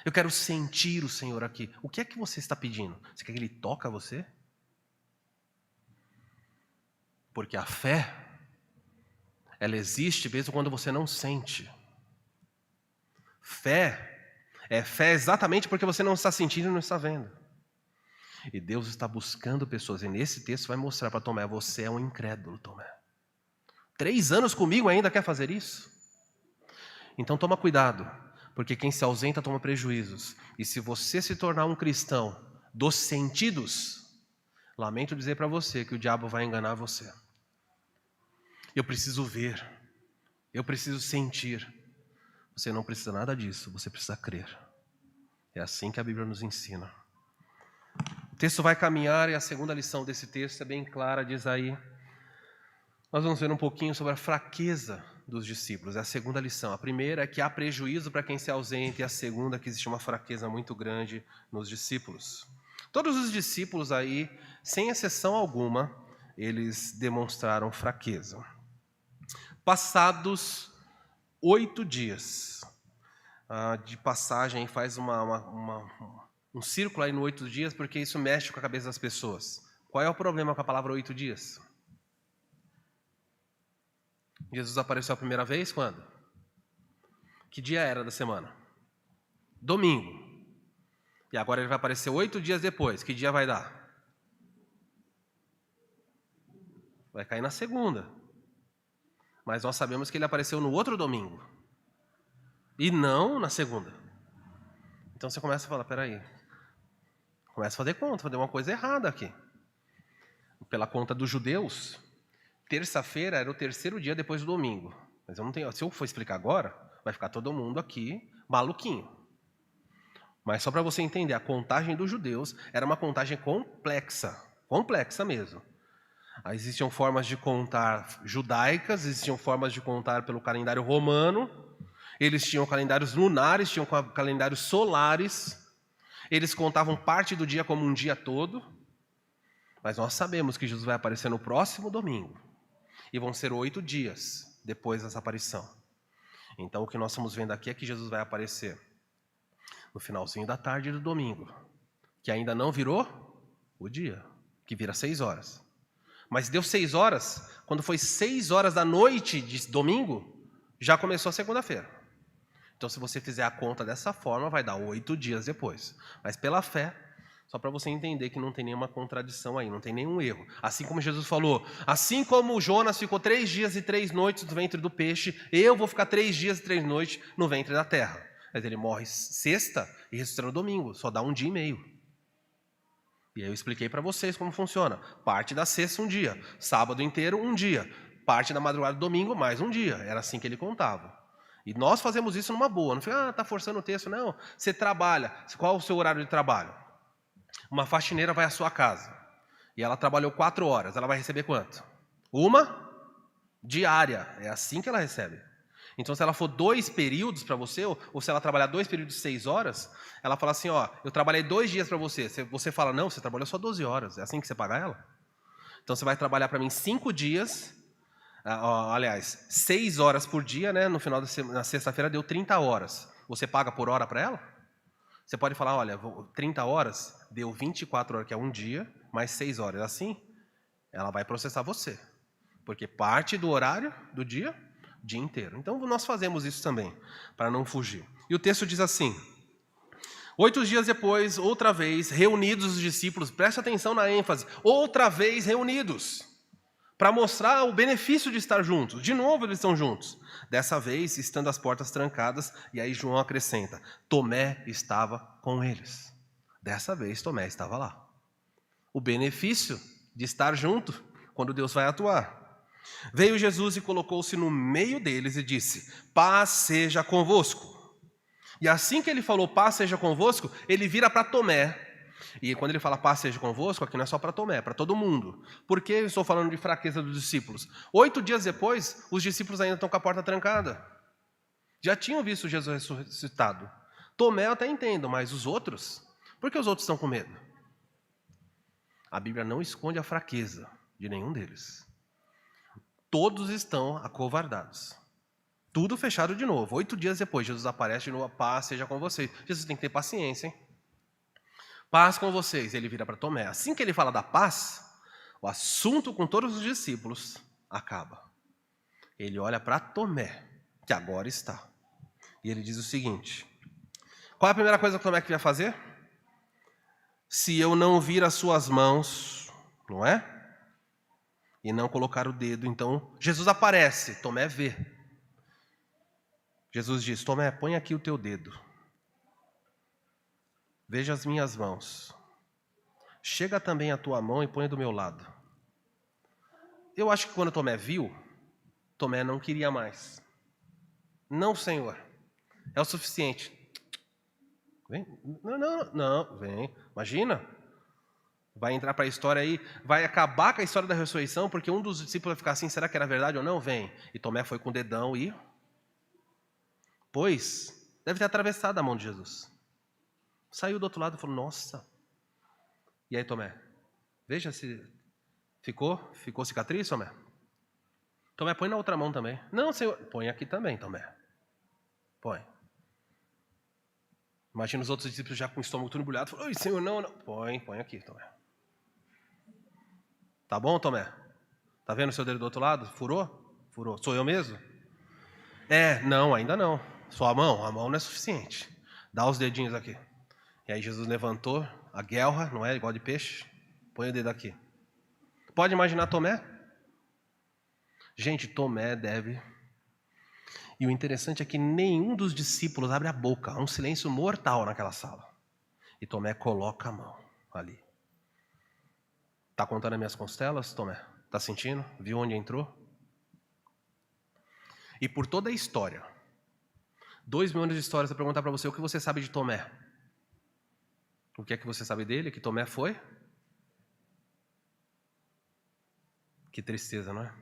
Eu quero sentir o Senhor aqui. O que é que você está pedindo? Você quer que Ele toque você? Porque a fé, ela existe mesmo quando você não sente. Fé é fé exatamente porque você não está sentindo e não está vendo. E Deus está buscando pessoas. E nesse texto vai mostrar para Tomé, você é um incrédulo, Tomé. 3 anos comigo ainda quer fazer isso? Então toma cuidado, porque quem se ausenta toma prejuízos. E se você se tornar um cristão dos sentidos, lamento dizer para você que o diabo vai enganar você. Eu preciso ver, eu preciso sentir. Você não precisa nada disso, você precisa crer. É assim que a Bíblia nos ensina. O texto vai caminhar e a segunda lição desse texto é bem clara, diz aí. Nós vamos ver um pouquinho sobre a fraqueza dos discípulos. É a segunda lição. A primeira é que há prejuízo para quem se ausenta, e a segunda é que existe uma fraqueza muito grande nos discípulos. Todos os discípulos aí, sem exceção alguma, eles demonstraram fraqueza. Passados 8 dias de passagem, faz um círculo aí no 8 dias, porque isso mexe com a cabeça das pessoas. Qual é o problema com a palavra 8 dias? Jesus apareceu a primeira vez quando? Que dia era da semana? Domingo. E agora ele vai aparecer 8 dias depois. Que dia vai dar? Vai cair na segunda. Mas nós sabemos que ele apareceu no outro domingo. E não na segunda. Então você começa a falar, peraí. Começa a fazer conta, fazer uma coisa errada aqui. Pela conta dos judeus, terça-feira era o 3º dia depois do domingo. Mas eu não tenho, se eu for explicar agora, vai ficar todo mundo aqui maluquinho. Mas só para você entender, a contagem dos judeus era uma contagem complexa mesmo. Existiam formas de contar judaicas, existiam formas de contar pelo calendário romano, eles tinham calendários lunares, tinham calendários solares, eles contavam parte do dia como um dia todo, mas nós sabemos que Jesus vai aparecer no próximo domingo, e vão ser 8 dias depois dessa aparição. Então o que nós estamos vendo aqui é que Jesus vai aparecer no finalzinho da tarde do domingo, que ainda não virou o dia, que vira 6 horas. Mas deu 6 horas, quando foi 6 horas da noite de domingo, já começou a segunda-feira. Então, se você fizer a conta dessa forma, vai dar 8 dias depois. Mas pela fé, só para você entender que não tem nenhuma contradição aí, não tem nenhum erro. Assim como Jesus falou, assim como Jonas ficou 3 dias e 3 noites no ventre do peixe, eu vou ficar 3 dias e 3 noites no ventre da terra. Mas ele morre sexta e ressuscita no domingo, só dá 1 dia e meio. E aí eu expliquei para vocês como funciona. Parte da sexta, 1 dia. Sábado inteiro, 1 dia. Parte da madrugada do domingo, mais 1 dia. Era assim que ele contava. E nós fazemos isso numa boa. Não foi, tá forçando o texto. Não, você trabalha. Qual é o seu horário de trabalho? Uma faxineira vai à sua casa. E ela trabalhou 4 horas. Ela vai receber quanto? 1 diária. É assim que ela recebe. Então, se ela for 2 períodos para você, ou se ela trabalhar 2 períodos de 6 horas, ela fala assim, eu trabalhei 2 dias para você. Você fala, não, você trabalhou só 12 horas. É assim que você paga ela? Então, você vai trabalhar para mim 5 dias... aliás, 6 horas por dia, né? No final na sexta-feira deu 30 horas. Você paga por hora para ela? Você pode falar, olha, 30 horas deu 24 horas, que é 1 dia, mais 6 horas. Assim, ela vai processar você. Porque parte do horário do dia inteiro. Então, nós fazemos isso também, para não fugir. E o texto diz assim, 8 dias depois, outra vez, reunidos os discípulos, preste atenção na ênfase, outra vez reunidos, para mostrar o benefício de estar juntos. De novo eles estão juntos. Dessa vez, estando as portas trancadas, e aí João acrescenta, Tomé estava com eles. Dessa vez, Tomé estava lá. O benefício de estar junto, quando Deus vai atuar. Veio Jesus e colocou-se no meio deles e disse, paz seja convosco. E assim que ele falou, paz seja convosco, ele vira para Tomé. E quando ele fala paz seja convosco, aqui não é só para Tomé, é para todo mundo. Por que eu estou falando de fraqueza dos discípulos? 8 dias depois, os discípulos ainda estão com a porta trancada. Já tinham visto Jesus ressuscitado. Tomé eu até entendo, mas os outros? Por que os outros estão com medo? A Bíblia não esconde a fraqueza de nenhum deles. Todos estão acovardados. Tudo fechado de novo. 8 dias depois, Jesus aparece de novo, a paz seja com vocês. Jesus tem que ter paciência, hein? Paz com vocês. Ele vira para Tomé. Assim que ele fala da paz, o assunto com todos os discípulos acaba. Ele olha para Tomé, que agora está. E ele diz o seguinte, qual é a primeira coisa que Tomé queria fazer? Se eu não vir as suas mãos, não é? E não colocar o dedo, então Jesus aparece, Tomé vê. Jesus diz, Tomé, põe aqui o teu dedo. Veja as minhas mãos. Chega também a tua mão e põe do meu lado. Eu acho que quando Tomé viu, Tomé não queria mais. Não, Senhor. É o suficiente. Vem. Não, vem. Imagina. Vai entrar para a história aí, vai acabar com a história da ressurreição, porque um dos discípulos vai ficar assim, será que era verdade ou não? Vem. E Tomé foi com o dedão e... Pois, deve ter atravessado a mão de Jesus. Saiu do outro lado e falou, nossa. E aí, Tomé? Veja se ficou cicatriz, Tomé? Tomé, põe na outra mão também. Não, Senhor. Põe aqui também, Tomé. Põe. Imagina os outros discípulos já com o estômago tudo embrulhado. Oi, Senhor, não. Põe aqui, Tomé. Tá bom, Tomé? Tá vendo o seu dedo do outro lado? Furou? Furou. Sou eu mesmo? Não, ainda não. Só a mão não é suficiente. Dá os dedinhos aqui. E aí Jesus levantou a guelra, não é igual de peixe? Põe o dedo aqui. Pode imaginar Tomé? Gente, Tomé deve... E o interessante é que nenhum dos discípulos abre a boca. Há um silêncio mortal naquela sala. E Tomé coloca a mão ali. Está contando as minhas costelas, Tomé? Está sentindo? Viu onde entrou? E por toda a história, 2.000 anos de história, se eu perguntar para você o que você sabe de Tomé. O que é que você sabe dele? Que Tomé foi? Que tristeza, não é?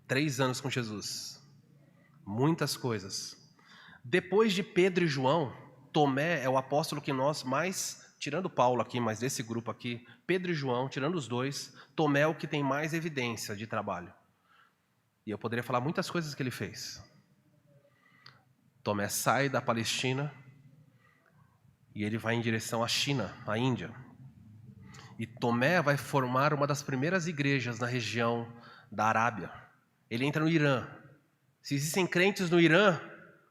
3 anos com Jesus. Muitas coisas. Depois de Pedro e João, Tomé é o apóstolo que nós mais, tirando Paulo aqui, mas desse grupo aqui, Pedro e João, tirando os dois, Tomé é o que tem mais evidência de trabalho. E eu poderia falar muitas coisas que ele fez. Tomé sai da Palestina e ele vai em direção à China, à Índia. E Tomé vai formar uma das primeiras igrejas na região da Arábia. Ele entra no Irã. Se existem crentes no Irã,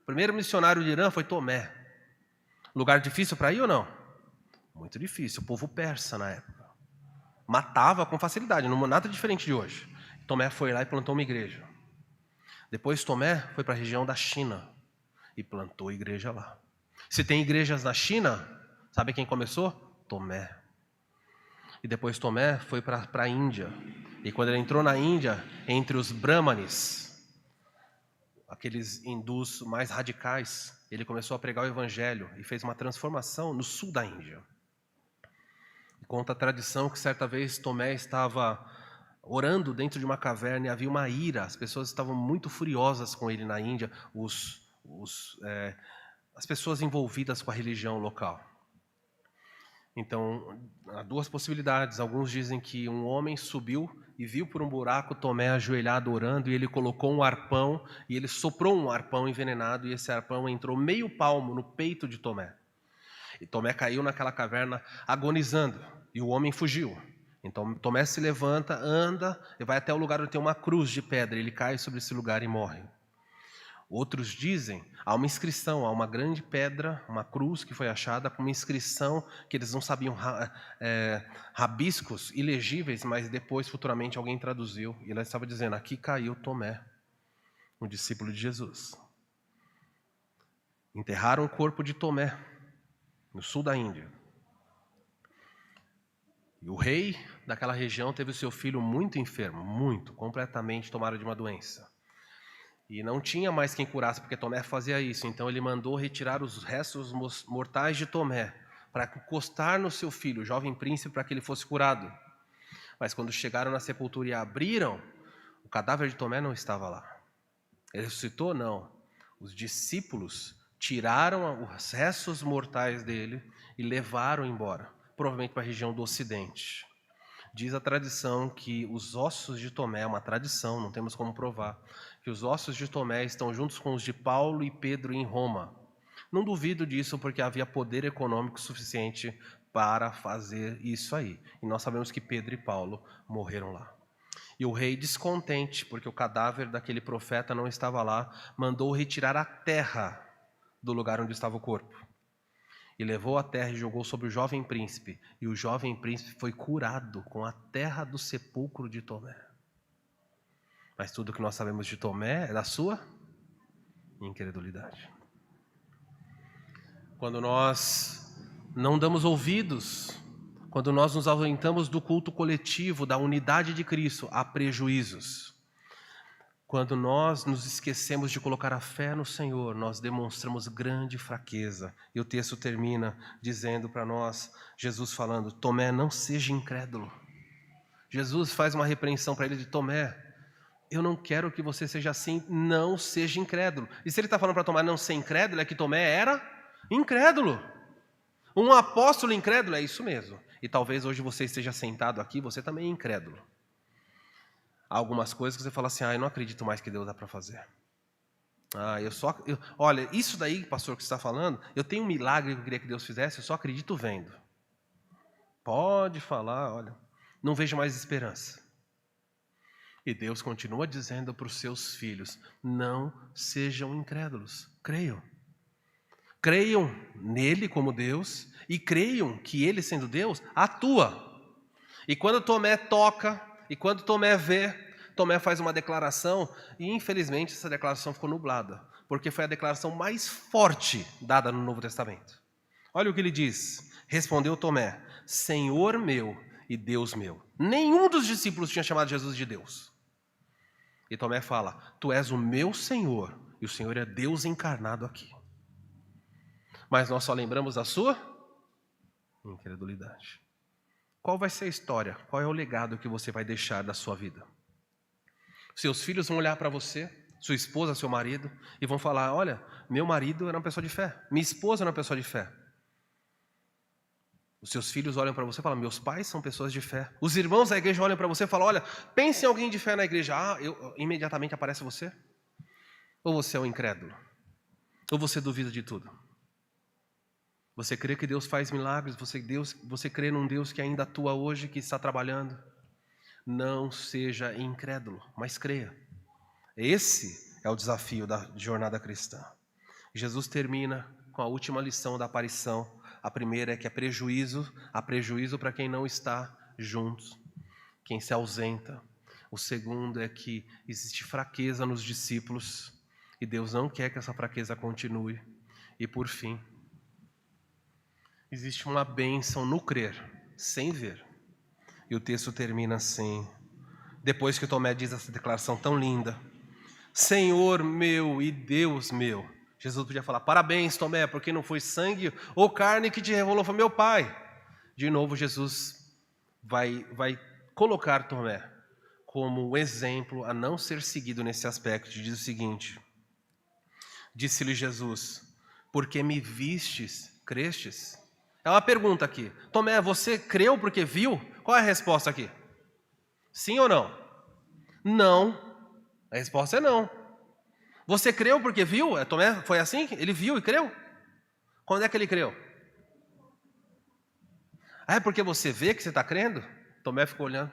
O primeiro missionário de Irã foi Tomé. Lugar difícil para ir ou não? Muito difícil. O povo persa na época matava com facilidade, não nada diferente de hoje. Tomé foi lá e plantou uma igreja. Depois Tomé foi para a região da China e plantou igreja lá. Se tem igrejas na China, sabe quem começou? Tomé. E depois Tomé foi para a Índia. E quando ele entrou na Índia, entre os brahmanes, aqueles hindus mais radicais, ele começou a pregar o evangelho e fez uma transformação no sul da Índia. Conta a tradição que certa vez Tomé estava orando dentro de uma caverna e havia uma ira. As pessoas estavam muito furiosas com ele na Índia, as pessoas envolvidas com a religião local. Então, há duas possibilidades. Alguns dizem que um homem subiu e viu por um buraco Tomé ajoelhado orando e ele colocou um arpão e ele soprou um arpão envenenado e esse arpão entrou meio palmo no peito de Tomé. E Tomé caiu naquela caverna agonizando e o homem fugiu. Então Tomé se levanta, anda e vai até o lugar onde tem uma cruz de pedra. Ele cai sobre esse lugar e morre. Outros dizem, há uma inscrição, há uma grande pedra, uma cruz que foi achada com uma inscrição que eles não sabiam, rabiscos ilegíveis, mas depois, futuramente, alguém traduziu. E ela estava dizendo, aqui caiu Tomé, um discípulo de Jesus. Enterraram o corpo de Tomé, no sul da Índia. E o rei daquela região teve o seu filho muito enfermo, completamente tomado de uma doença. E não tinha mais quem curasse, porque Tomé fazia isso. Então ele mandou retirar os restos mortais de Tomé, para encostar no seu filho, o jovem príncipe, para que ele fosse curado. Mas quando chegaram na sepultura e abriram, o cadáver de Tomé não estava lá. Ele ressuscitou? Não. Os discípulos tiraram os restos mortais dele e levaram embora, provavelmente para a região do Ocidente. Diz a tradição que os ossos de Tomé, é uma tradição, não temos como provar, que os ossos de Tomé estão juntos com os de Paulo e Pedro em Roma. Não duvido disso, porque havia poder econômico suficiente para fazer isso aí. E nós sabemos que Pedro e Paulo morreram lá. E o rei, descontente, porque o cadáver daquele profeta não estava lá, mandou retirar a terra do lugar onde estava o corpo. E levou a terra e jogou sobre o jovem príncipe. E o jovem príncipe foi curado com a terra do sepulcro de Tomé. Mas tudo que nós sabemos de Tomé é da sua incredulidade. Quando nós não damos ouvidos, quando nós nos ausentamos do culto coletivo, da unidade de Cristo, há prejuízos. Quando nós nos esquecemos de colocar a fé no Senhor, nós demonstramos grande fraqueza. E o texto termina dizendo para nós, Jesus falando, Tomé, não seja incrédulo. Jesus faz uma repreensão para ele de Tomé, eu não quero que você seja assim, não seja incrédulo. E se ele está falando para Tomé não ser incrédulo, é que Tomé era incrédulo. Um apóstolo incrédulo, é isso mesmo. E talvez hoje você esteja sentado aqui, você também é incrédulo. Há algumas coisas que você fala assim, eu não acredito mais que Deus dá para fazer. Olha, isso daí, pastor, que você está falando, eu tenho um milagre que eu queria que Deus fizesse, eu só acredito vendo. Pode falar, olha, não vejo mais esperança. E Deus continua dizendo para os seus filhos, não sejam incrédulos, creiam. Creiam nele como Deus e creiam que ele, sendo Deus, atua. E quando Tomé toca, e quando Tomé vê, Tomé faz uma declaração e infelizmente essa declaração ficou nublada, porque foi a declaração mais forte dada no Novo Testamento. Olha o que ele diz, respondeu Tomé, Senhor meu e Deus meu. Nenhum dos discípulos tinha chamado Jesus de Deus. E Tomé fala, tu és o meu Senhor e o Senhor é Deus encarnado aqui. Mas nós só lembramos da sua incredulidade. Qual vai ser a história? Qual é o legado que você vai deixar da sua vida? Seus filhos vão olhar para você, sua esposa, seu marido, e vão falar, olha, meu marido era uma pessoa de fé, minha esposa era uma pessoa de fé. Os seus filhos olham para você e falam, meus pais são pessoas de fé. Os irmãos da igreja olham para você e falam, olha, pense em alguém de fé na igreja. Imediatamente aparece você? Ou você é um incrédulo? Ou você duvida de tudo? Você crê que Deus faz milagres? Você crê num Deus que ainda atua hoje, que está trabalhando? Não seja incrédulo, mas creia. Esse é o desafio da jornada cristã. Jesus termina com a última lição da aparição. A primeira é que há prejuízo para quem não está junto, quem se ausenta. O segundo é que existe fraqueza nos discípulos e Deus não quer que essa fraqueza continue. E por fim, existe uma bênção no crer, sem ver. E o texto termina assim, depois que Tomé diz essa declaração tão linda: Senhor meu e Deus meu. Jesus podia falar: parabéns, Tomé, porque não foi sangue ou carne que te revelou, foi meu Pai. De novo, Jesus vai colocar Tomé como um exemplo a não ser seguido nesse aspecto. Diz o seguinte: disse-lhe Jesus: porque me vistes, crestes? É uma pergunta aqui. Tomé, você creu porque viu? Qual é a resposta aqui? Sim ou não? Não. A resposta é não. Você creu porque viu? Tomé foi assim? Ele viu e creu? Quando é que ele creu? Ah, é porque você vê que você está crendo? Tomé ficou olhando.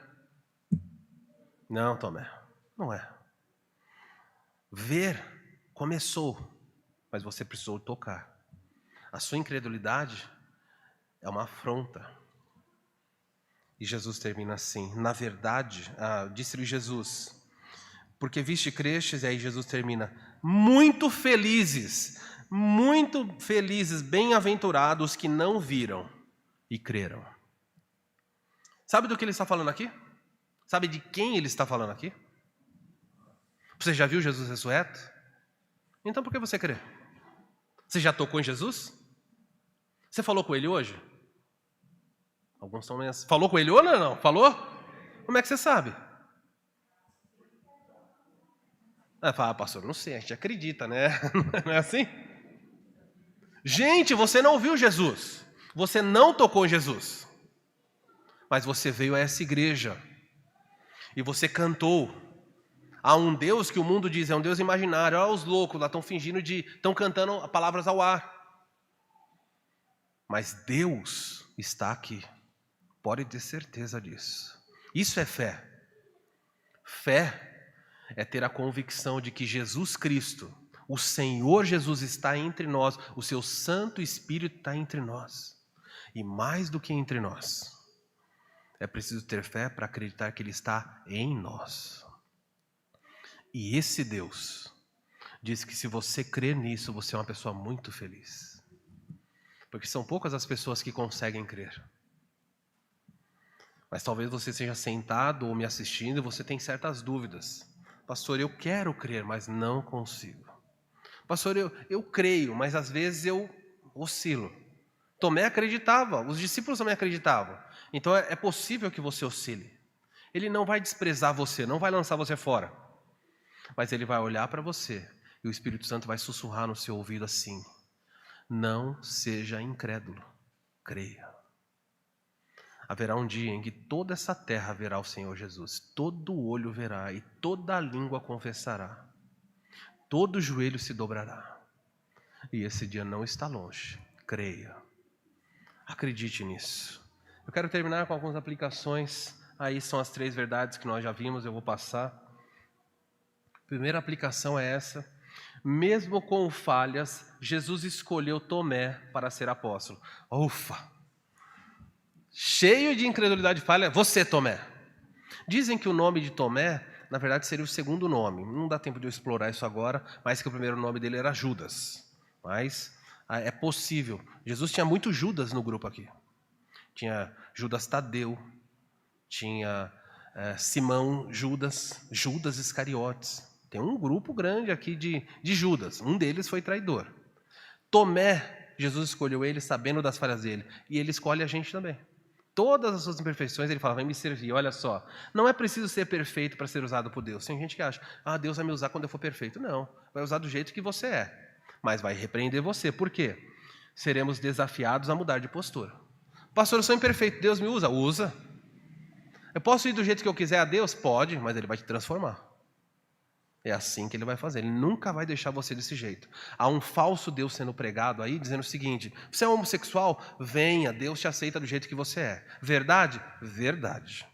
Não, Tomé, não é. Ver começou, mas você precisou tocar. A sua incredulidade é uma afronta. E Jesus termina assim: na verdade, disse-lhe Jesus, porque viste crestes, e aí Jesus termina: muito felizes, bem-aventurados que não viram e creram. Sabe do que ele está falando aqui? Sabe de quem ele está falando aqui? Você já viu Jesus ressurreto? Então por que você crê? Você já tocou em Jesus? Você falou com ele hoje? Alguns estão meio assim. Falou com ele hoje ou não? Falou? Como é que você sabe? Fala, pastor, não sei, a gente acredita, né? Não é assim? Gente, você não viu Jesus. Você não tocou em Jesus. Mas você veio a essa igreja. E você cantou. Há um Deus que o mundo diz é um Deus imaginário. Olha os loucos lá, estão cantando palavras ao ar. Mas Deus está aqui. Pode ter certeza disso. Isso é fé. Fé é ter a convicção de que Jesus Cristo, o Senhor Jesus, está entre nós. O seu Santo Espírito está entre nós. E mais do que entre nós, é preciso ter fé para acreditar que Ele está em nós. E esse Deus diz que se você crer nisso, você é uma pessoa muito feliz. Porque são poucas as pessoas que conseguem crer. Mas talvez você seja sentado ou me assistindo e você tem certas dúvidas. Pastor, eu quero crer, mas não consigo. Pastor, eu creio, mas às vezes eu oscilo. Tomé acreditava, os discípulos também acreditavam. Então é possível que você oscile. Ele não vai desprezar você, não vai lançar você fora. Mas ele vai olhar para você e o Espírito Santo vai sussurrar no seu ouvido assim: não seja incrédulo, creia. Haverá um dia em que toda essa terra verá o Senhor Jesus. Todo olho verá e toda língua confessará. Todo joelho se dobrará. E esse dia não está longe. Creia. Acredite nisso. Eu quero terminar com algumas aplicações. Aí são as 3 verdades que nós já vimos, eu vou passar. A primeira aplicação é essa. Mesmo com falhas, Jesus escolheu Tomé para ser apóstolo. Ufa! Cheio de incredulidade e falha, você, Tomé. Dizem que o nome de Tomé, na verdade, seria o segundo nome. Não dá tempo de eu explorar isso agora, mas que o primeiro nome dele era Judas. Mas é possível. Jesus tinha muito Judas no grupo aqui. Tinha Judas Tadeu, tinha Simão Judas Iscariotes. Tem um grupo grande aqui de Judas. Um deles foi traidor. Tomé, Jesus escolheu ele sabendo das falhas dele. E ele escolhe a gente também. Todas as suas imperfeições, ele fala: vem me servir, olha só. Não é preciso ser perfeito para ser usado por Deus. Tem gente que acha: Deus vai me usar quando eu for perfeito. Não, vai usar do jeito que você é. Mas vai repreender você. Por quê? Seremos desafiados a mudar de postura. Pastor, eu sou imperfeito, Deus me usa? Usa. Eu posso ir do jeito que eu quiser a Deus? Pode, mas Ele vai te transformar. É assim que Ele vai fazer. Ele nunca vai deixar você desse jeito. Há um falso Deus sendo pregado aí, dizendo o seguinte: você é homossexual? Venha, Deus te aceita do jeito que você é. Verdade? Verdade.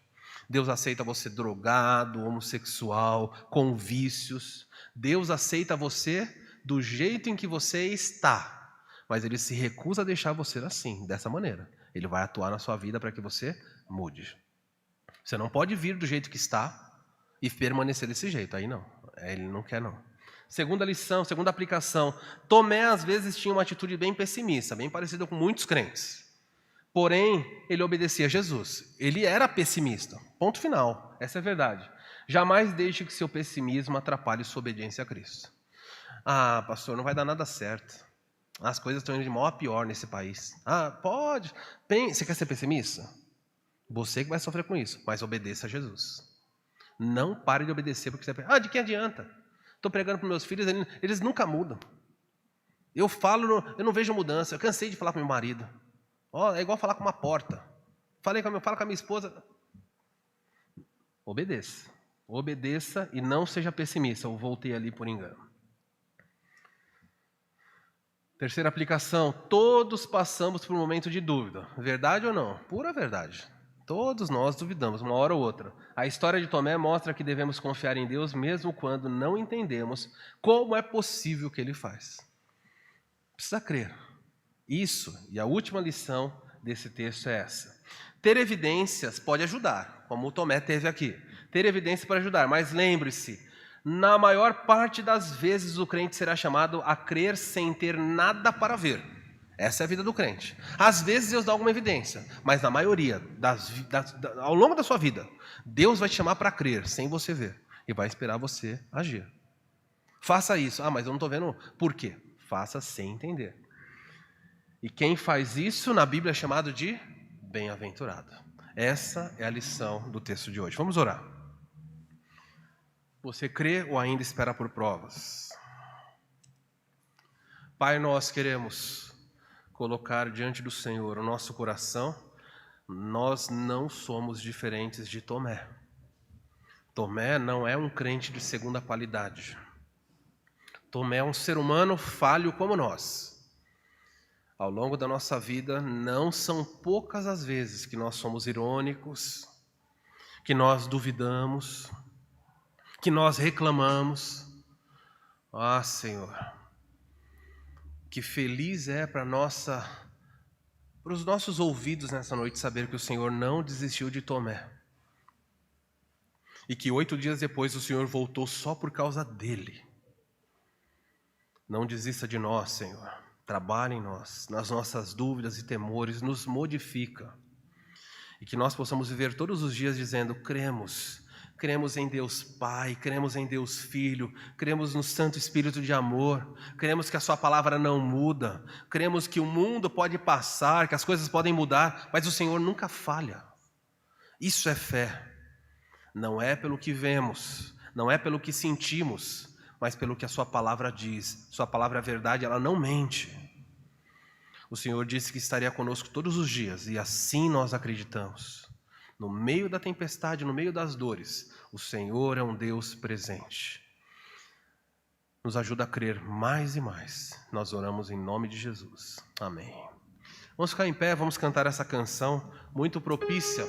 Deus aceita você drogado, homossexual, com vícios. Deus aceita você do jeito em que você está, mas Ele se recusa a deixar você assim, dessa maneira. Ele vai atuar na sua vida para que você mude. Você não pode vir do jeito que está e permanecer desse jeito, aí não. Ele não quer não. Segunda lição, segunda aplicação. Tomé às vezes tinha uma atitude bem pessimista, bem parecida com muitos crentes. Porém, ele obedecia a Jesus. Ele era pessimista. Ponto final. Essa é a verdade. Jamais deixe que seu pessimismo atrapalhe sua obediência a Cristo. Ah, pastor, não vai dar nada certo. As coisas estão indo de mal a pior nesse país. Ah, pode. Você quer ser pessimista? Você que vai sofrer com isso. Mas obedeça a Jesus. Não pare de obedecer porque você pensa, de que adianta? Estou pregando para meus filhos, eles nunca mudam. Eu eu não vejo mudança. Eu cansei de falar com meu marido. É igual falar com uma porta. Falo com a minha esposa. Obedeça. Obedeça e não seja pessimista. Eu voltei ali por engano. Terceira aplicação. Todos passamos por um momento de dúvida. Verdade ou não? Pura verdade. Todos nós duvidamos, uma hora ou outra. A história de Tomé mostra que devemos confiar em Deus mesmo quando não entendemos como é possível o que Ele faz. Precisa crer. Isso, e a última lição desse texto é essa. Ter evidências pode ajudar, como o Tomé teve aqui. Ter evidências pode ajudar, mas lembre-se, na maior parte das vezes o crente será chamado a crer sem ter nada para ver. Essa é a vida do crente. Às vezes Deus dá alguma evidência, mas na maioria, ao longo da sua vida, Deus vai te chamar para crer sem você ver e vai esperar você agir. Faça isso. Mas eu não estou vendo por quê. Faça sem entender. E quem faz isso na Bíblia é chamado de bem-aventurado. Essa é a lição do texto de hoje. Vamos orar. Você crê ou ainda espera por provas? Pai, nós queremos colocar diante do Senhor o nosso coração. Nós não somos diferentes de Tomé. Tomé não é um crente de segunda qualidade. Tomé é um ser humano falho como nós. Ao longo da nossa vida, não são poucas as vezes que nós somos irônicos, que nós duvidamos, que nós reclamamos. Senhor, que feliz é para os nossos ouvidos nessa noite saber que o Senhor não desistiu de Tomé. E que 8 dias depois o Senhor voltou só por causa dele. Não desista de nós, Senhor. Trabalhe em nós, nas nossas dúvidas e temores, nos modifica. E que nós possamos viver todos os dias dizendo, cremos em Deus Pai, cremos em Deus Filho, cremos no Santo Espírito de amor, cremos que a sua palavra não muda, cremos que o mundo pode passar, que as coisas podem mudar, mas o Senhor nunca falha. Isso é fé. Não é pelo que vemos, não é pelo que sentimos, mas pelo que a sua palavra diz. Sua palavra é verdade, ela não mente. O Senhor disse que estaria conosco todos os dias, e assim nós acreditamos. No meio da tempestade, no meio das dores, o Senhor é um Deus presente. Nos ajuda a crer mais e mais. Nós oramos em nome de Jesus. Amém. Vamos ficar em pé, vamos cantar essa canção muito propícia.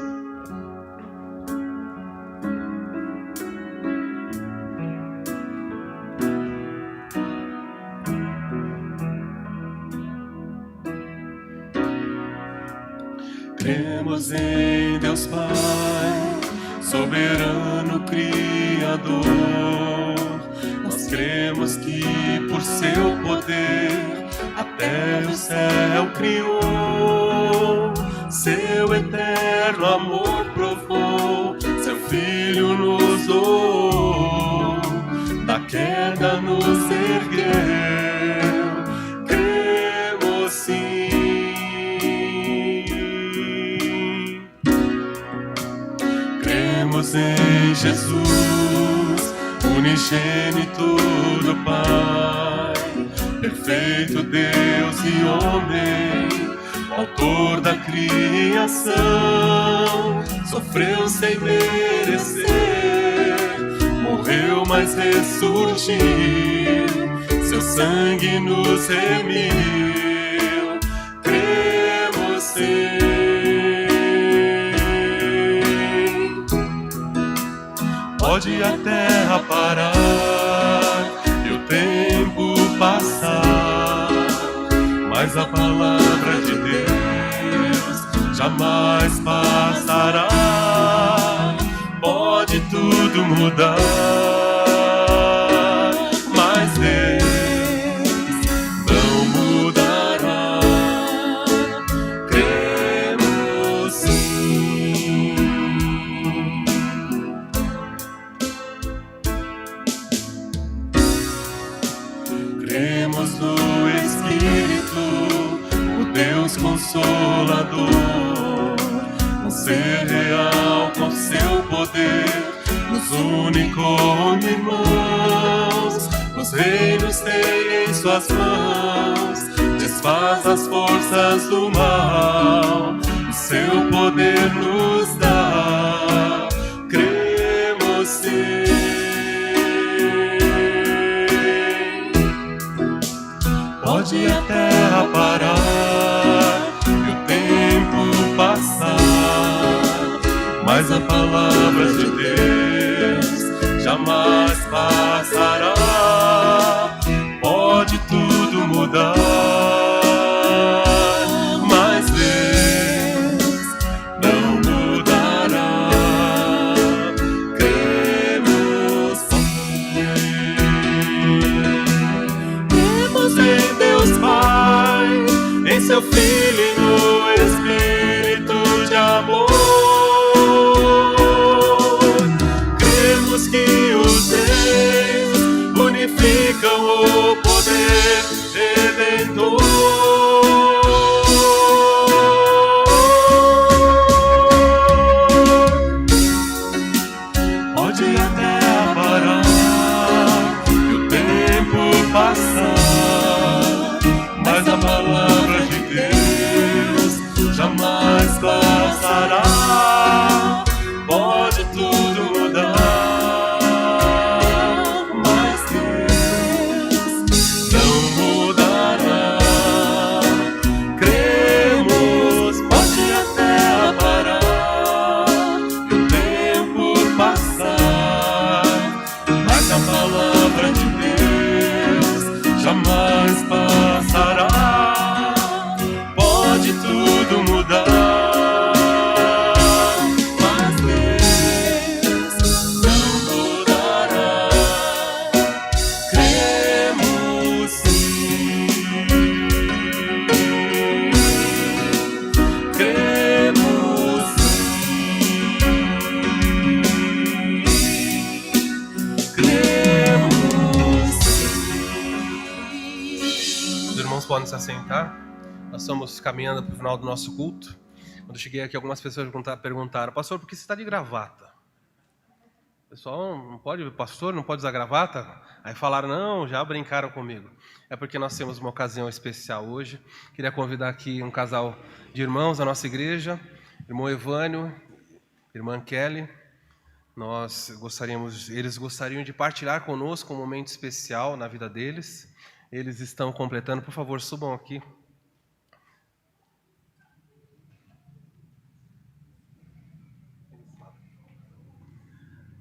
Cremos em Deus Pai, soberano Criador. Nós cremos que por seu poder a terra e o céu criou. Seu eterno amor provou, seu Filho nos doou, da queda nos ergueu. Cremos sim. Cremos em Jesus, unigênito do Pai, perfeito Deus e homem, autor da criação, sofreu sem merecer, morreu, mas ressurgiu, seu sangue nos remiu. Cremos sim. Pode a terra parar e o tempo passar, mas a palavra de Deus jamais passará. Pode tudo mudar, mas Deus não mudará. Cremos sim. Cremos no Espírito, o Deus Consolador, um ser real com seu poder, nos une como irmãos. Os reinos têm em suas mãos, desfaz as forças do mal, o seu poder nos dá. Cremos sim. Pode a terra parar e o tempo passar, mas a palavra de Deus jamais passará. Pode tudo mudar, mas Deus não mudará. Cremos sim. Cremos em Deus Pai, em seu Filho e no Espírito de amor. Cremos que os três unificam o poder redentor. Pode a terra parar e o tempo passar, mas a palavra de Deus jamais passará. Pode tudo mudar, mas Deus não mudará. Cremos, pode a terra parar e o tempo passar, mas a palavra de Deus jamais passará. Pode tudo mudar, mas Deus não mudará. Cremos sim. Cremos sim. Cremos sim. Os irmãos podem se assentar. Nós estamos caminhando para o final do nosso culto. Quando eu cheguei aqui, algumas pessoas perguntaram: pastor, por que você está de gravata? Pessoal, não pode, pastor, não pode usar gravata? Aí falaram: não, já brincaram comigo. É porque nós temos uma ocasião especial hoje. Queria convidar aqui um casal de irmãos da nossa igreja, irmão Evânio, irmã Kelly. Eles gostariam de partilhar conosco um momento especial na vida deles. Eles estão completando, por favor, subam aqui.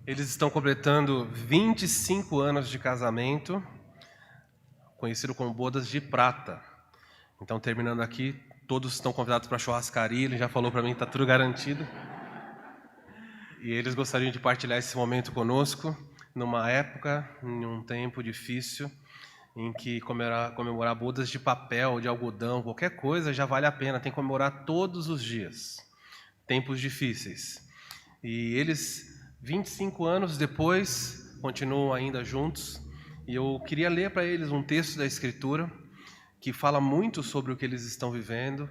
Eles estão completando 25 anos de casamento, conhecido como bodas de prata. Então, terminando aqui, todos estão convidados para a churrascaria. Ele já falou para mim que está tudo garantido. E eles gostariam de partilhar esse momento conosco, numa época, em um tempo difícil, em que comemorar bodas de papel, de algodão, qualquer coisa já vale a pena. Tem que comemorar todos os dias. Tempos difíceis. E eles, 25 anos depois, continuam ainda juntos. E eu queria ler para eles um texto da Escritura que fala muito sobre o que eles estão vivendo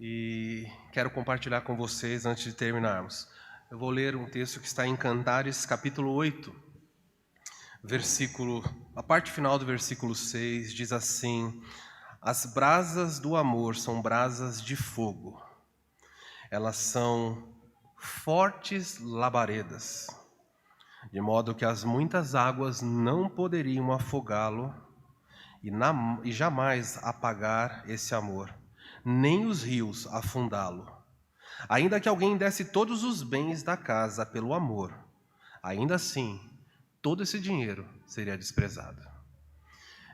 e quero compartilhar com vocês antes de terminarmos. Eu vou ler um texto que está em Cantares, capítulo 8, a parte final do versículo 6, diz assim: as brasas do amor são brasas de fogo, elas são fortes labaredas, de modo que as muitas águas não poderiam afogá-lo e jamais apagar esse amor, nem os rios afundá-lo. Ainda que alguém desse todos os bens da casa pelo amor, ainda assim, todo esse dinheiro seria desprezado.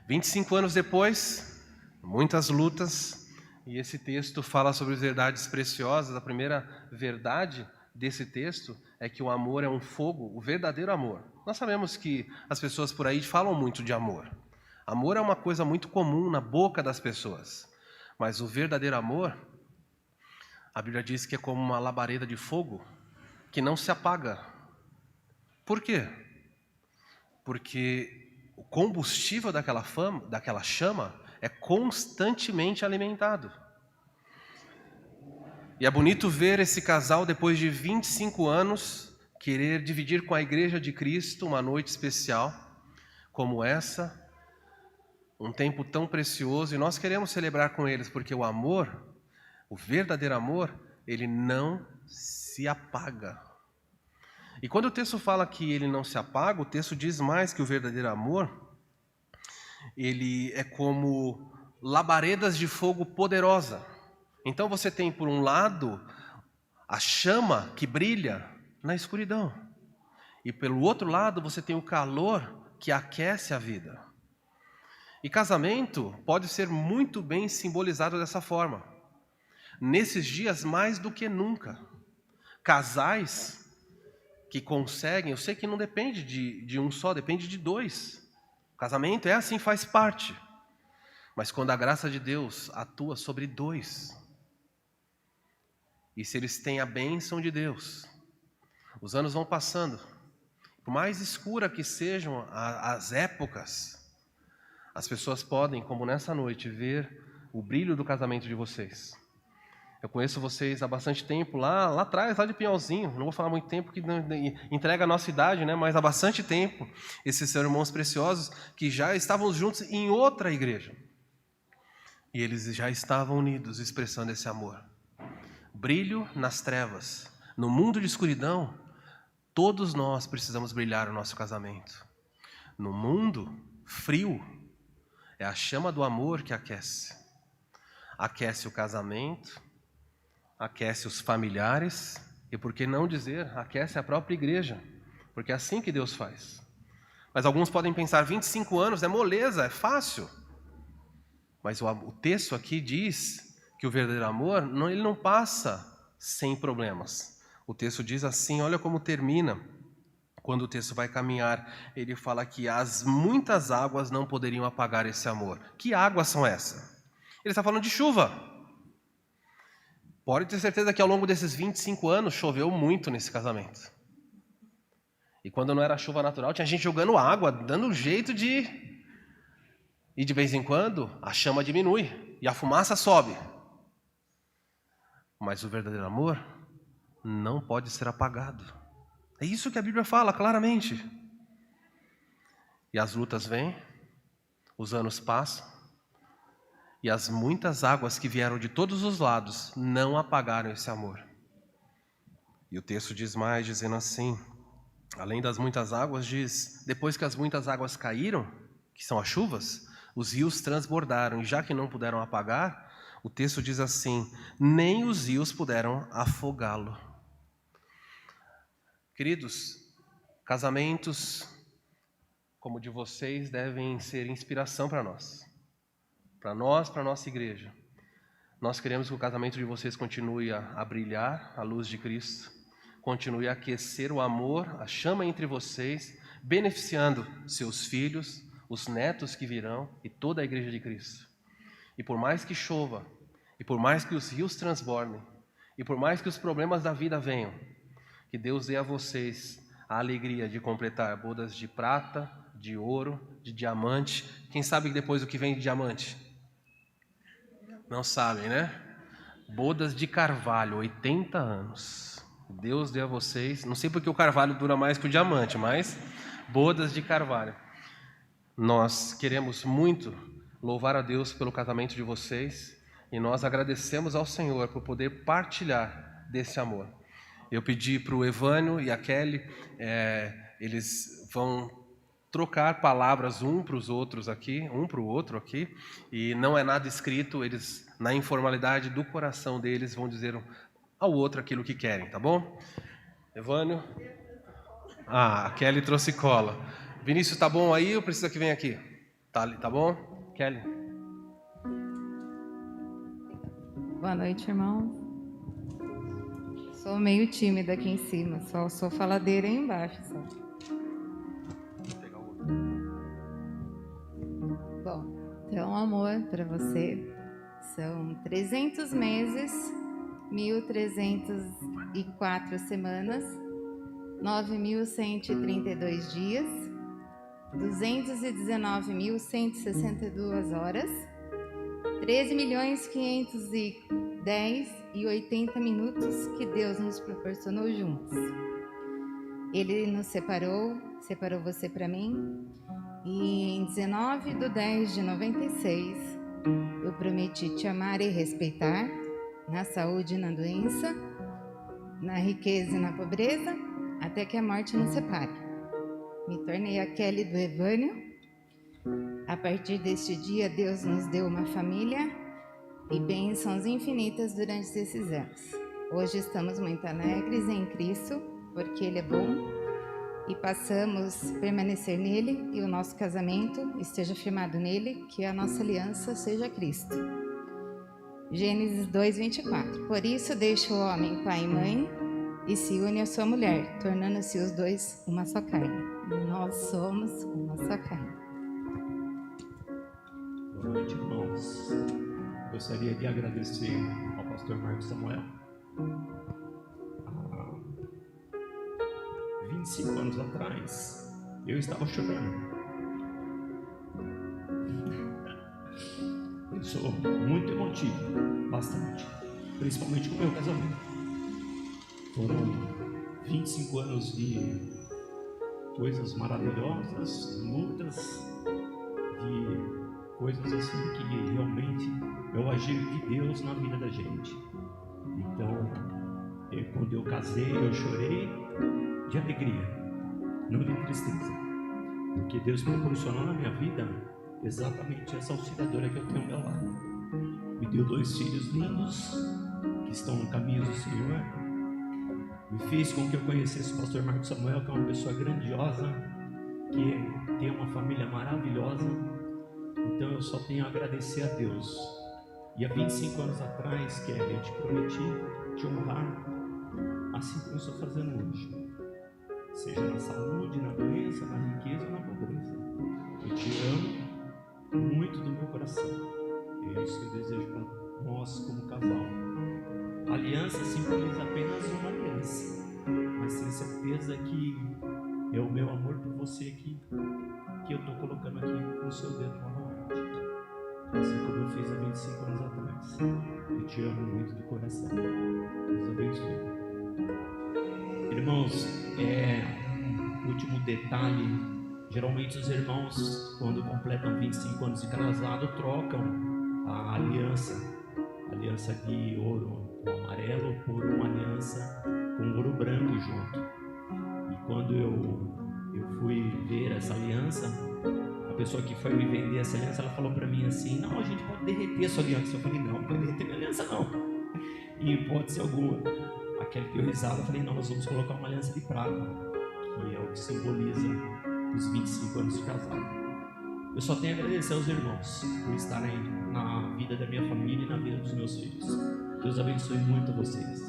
25 anos depois, muitas lutas, e esse texto fala sobre as verdades preciosas. A primeira verdade desse texto é que o amor é um fogo, o verdadeiro amor. Nós sabemos que as pessoas por aí falam muito de amor. Amor é uma coisa muito comum na boca das pessoas, mas o verdadeiro amor, a Bíblia diz que é como uma labareda de fogo que não se apaga. Por quê? Porque o combustível daquela chama é constantemente alimentado. E é bonito ver esse casal, depois de 25 anos, querer dividir com a Igreja de Cristo uma noite especial como essa, um tempo tão precioso, e nós queremos celebrar com eles, porque o amor, o verdadeiro amor, ele não se apaga. E quando o texto fala que ele não se apaga, o texto diz mais que o verdadeiro amor, ele é como labaredas de fogo poderosa. Então você tem, por um lado, a chama que brilha na escuridão. E pelo outro lado, você tem o calor que aquece a vida. E casamento pode ser muito bem simbolizado dessa forma. Nesses dias, mais do que nunca. Casais que conseguem, eu sei que não depende de um só, depende de dois. O casamento é assim, faz parte. Mas quando a graça de Deus atua sobre dois, e se eles têm a bênção de Deus, os anos vão passando, por mais escura que sejam as épocas, as pessoas podem, como nessa noite, ver o brilho do casamento de vocês. Eu conheço vocês há bastante tempo, lá atrás, lá de Pinhalzinho. Não vou falar muito tempo, que entrega a nossa idade, né? Mas há bastante tempo, esses são irmãos preciosos que já estavam juntos em outra igreja. E eles já estavam unidos, expressando esse amor. Brilho nas trevas. No mundo de escuridão, todos nós precisamos brilhar no nosso casamento. No mundo frio, é a chama do amor que aquece. Aquece o casamento, aquece os familiares e, por que não dizer, aquece a própria igreja, porque é assim que Deus faz. Mas alguns podem pensar, 25 anos é moleza, é fácil. Mas o texto aqui diz que o verdadeiro amor, ele não passa sem problemas. O texto diz assim, olha como termina, quando o texto vai caminhar, ele fala que as muitas águas não poderiam apagar esse amor. Que águas são essas? Ele está falando de chuva. Pode ter certeza que ao longo desses 25 anos choveu muito nesse casamento. E quando não era chuva natural, tinha gente jogando água, dando um jeito de... E de vez em quando, a chama diminui e a fumaça sobe. Mas o verdadeiro amor não pode ser apagado. É isso que a Bíblia fala claramente. E as lutas vêm, os anos passam, e as muitas águas que vieram de todos os lados não apagaram esse amor. E o texto diz mais, dizendo assim, além das muitas águas, diz, depois que as muitas águas caíram, que são as chuvas, os rios transbordaram, e já que não puderam apagar, o texto diz assim, nem os rios puderam afogá-lo. Queridos, casamentos como o de vocês devem ser inspiração para nós, para a nossa igreja. Nós queremos que o casamento de vocês continue a brilhar, a luz de Cristo, continue a aquecer o amor, a chama entre vocês, beneficiando seus filhos, os netos que virão e toda a igreja de Cristo. E por mais que chova, e por mais que os rios transbordem, e por mais que os problemas da vida venham, que Deus dê a vocês a alegria de completar bodas de prata, de ouro, de diamante. Quem sabe depois o que vem de diamante? Não sabem, né? Bodas de carvalho, 80 anos. Deus dê a vocês, não sei porque o carvalho dura mais que o diamante, mas bodas de carvalho. Nós queremos muito louvar a Deus pelo casamento de vocês e nós agradecemos ao Senhor por poder partilhar desse amor. Eu pedi para o Evânio e a Kelly, eles vão trocar palavras um para os outros aqui, um para o outro aqui, e não é nada escrito, eles, na informalidade do coração deles, vão dizer ao outro aquilo que querem, tá bom? Evânio? A Kelly trouxe cola. Vinícius, tá bom aí ou precisa que venha aqui? Tá bom? Kelly? Boa noite, irmão. Sou meio tímida aqui em cima, só sou faladeira aí embaixo. Só. Bom, então, amor, para você, são 300 meses, 1.304 semanas, 9.132 dias, 219.162 horas, 13.510.80 minutos que Deus nos proporcionou juntos. Ele nos separou você para mim, e em 19/10/96 eu prometi te amar e respeitar, na saúde e na doença, na riqueza e na pobreza, até que a morte nos separe. Me tornei a Kelly do Evânio. A partir deste dia, Deus nos deu uma família e bênçãos infinitas durante esses anos. Hoje estamos muito alegres em Cristo, porque Ele é bom, e passamos a permanecer nele, e o nosso casamento esteja firmado nele, que a nossa aliança seja Cristo. Gênesis 2:24. Por isso deixa o homem pai e mãe e se une à sua mulher, tornando-se os dois uma só carne. E nós somos uma só carne. Boa noite, irmãos. Gostaria de agradecer ao pastor Marcos Samuel. Há 25 anos atrás, eu estava chorando. Eu sou muito emotivo, bastante, principalmente com o meu casamento. Foram 25 anos de coisas maravilhosas, lutas, de coisas assim que realmente é o agir de Deus na vida da gente. Então, quando eu casei, eu chorei de alegria, não de tristeza, porque Deus proporcionou na minha vida exatamente essa auxiliadora que eu tenho ao meu lado. Me deu 2 filhos lindos que estão no caminho do Senhor. Me fez com que eu conhecesse o pastor Marcos Samuel, que é uma pessoa grandiosa, que tem uma família maravilhosa. Então eu só tenho a agradecer a Deus. E há 25 anos atrás, Kelly, eu te prometi te honrar, assim como eu estou fazendo hoje, seja na saúde, na doença, na riqueza ou na pobreza. Eu te amo muito do meu coração. É isso que eu desejo para nós como casal. A aliança simboliza apenas uma aliança, mas tenho certeza que é o meu amor por você que eu estou colocando aqui no seu dedo novamente, assim como eu fiz há 25 anos atrás. Eu te amo muito de coração. Deus abençoe. Irmãos, último detalhe. Geralmente os irmãos, quando completam 25 anos de casado, trocam a aliança de ouro com amarelo por uma aliança com ouro branco junto. E quando eu fui ver essa aliança, a pessoa que foi me vender essa aliança, ela falou para mim assim: não, a gente pode derreter a sua aliança. Eu falei: não pode derreter minha aliança não, em hipótese alguma. Aquele que eu risava, eu falei: não, nós vamos colocar uma aliança de prata, que é o que simboliza os 25 anos de casado. Eu só tenho a agradecer aos irmãos por estarem na vida da minha família e na vida dos meus filhos. Deus abençoe muito vocês.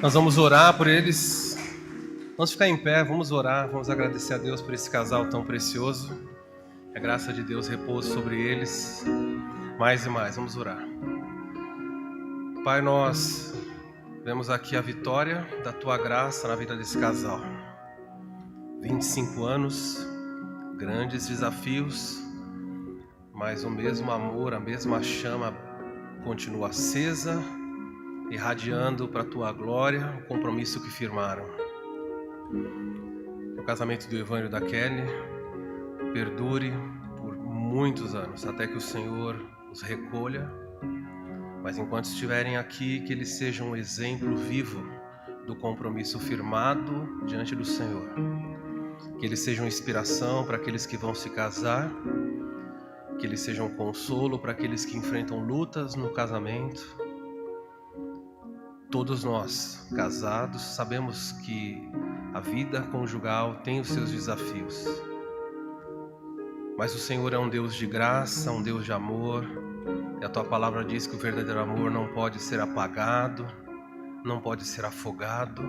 Nós vamos orar por eles. Vamos ficar em pé, vamos orar, vamos agradecer a Deus por esse casal tão precioso. Que a graça de Deus repouse sobre eles mais e mais. Vamos orar. Pai, nós Vemos aqui a vitória da tua graça na vida desse casal. 25 anos, grandes desafios, mas o mesmo amor, a mesma chama continua acesa, irradiando para a tua glória o compromisso que firmaram. O casamento do Evandro e da Kelly perdure por muitos anos, até que o Senhor os recolha. Mas enquanto estiverem aqui, que eles sejam um exemplo vivo do compromisso firmado diante do Senhor. Que eles sejam inspiração para aqueles que vão se casar. Que eles sejam consolo para aqueles que enfrentam lutas no casamento. Todos nós, casados, sabemos que a vida conjugal tem os seus desafios. Mas o Senhor é um Deus de graça, um Deus de amor. E a tua palavra diz que o verdadeiro amor não pode ser apagado, não pode ser afogado.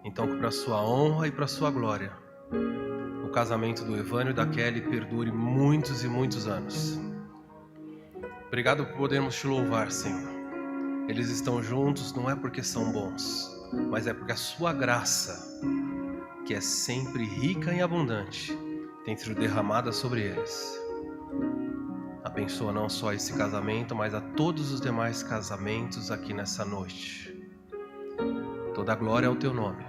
Então, que para a sua honra e para a sua glória, o casamento do Evandro e da Kelly perdure muitos e muitos anos. Obrigado por podermos te louvar, Senhor. Eles estão juntos não é porque são bons, mas é porque a sua graça, que é sempre rica e abundante, tem sido derramada sobre eles. Abençoa não só esse casamento, mas a todos os demais casamentos aqui nessa noite. Toda a glória ao teu nome,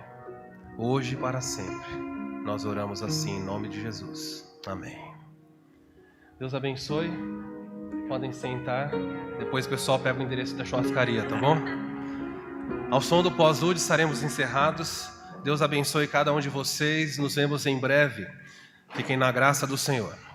hoje e para sempre. Nós oramos assim em nome de Jesus. Amém. Deus abençoe. Podem sentar. Depois o pessoal pega o endereço da churrascaria, tá bom? Ao som do pós-lúdio estaremos encerrados. Deus abençoe cada um de vocês. Nos vemos em breve. Fiquem na graça do Senhor.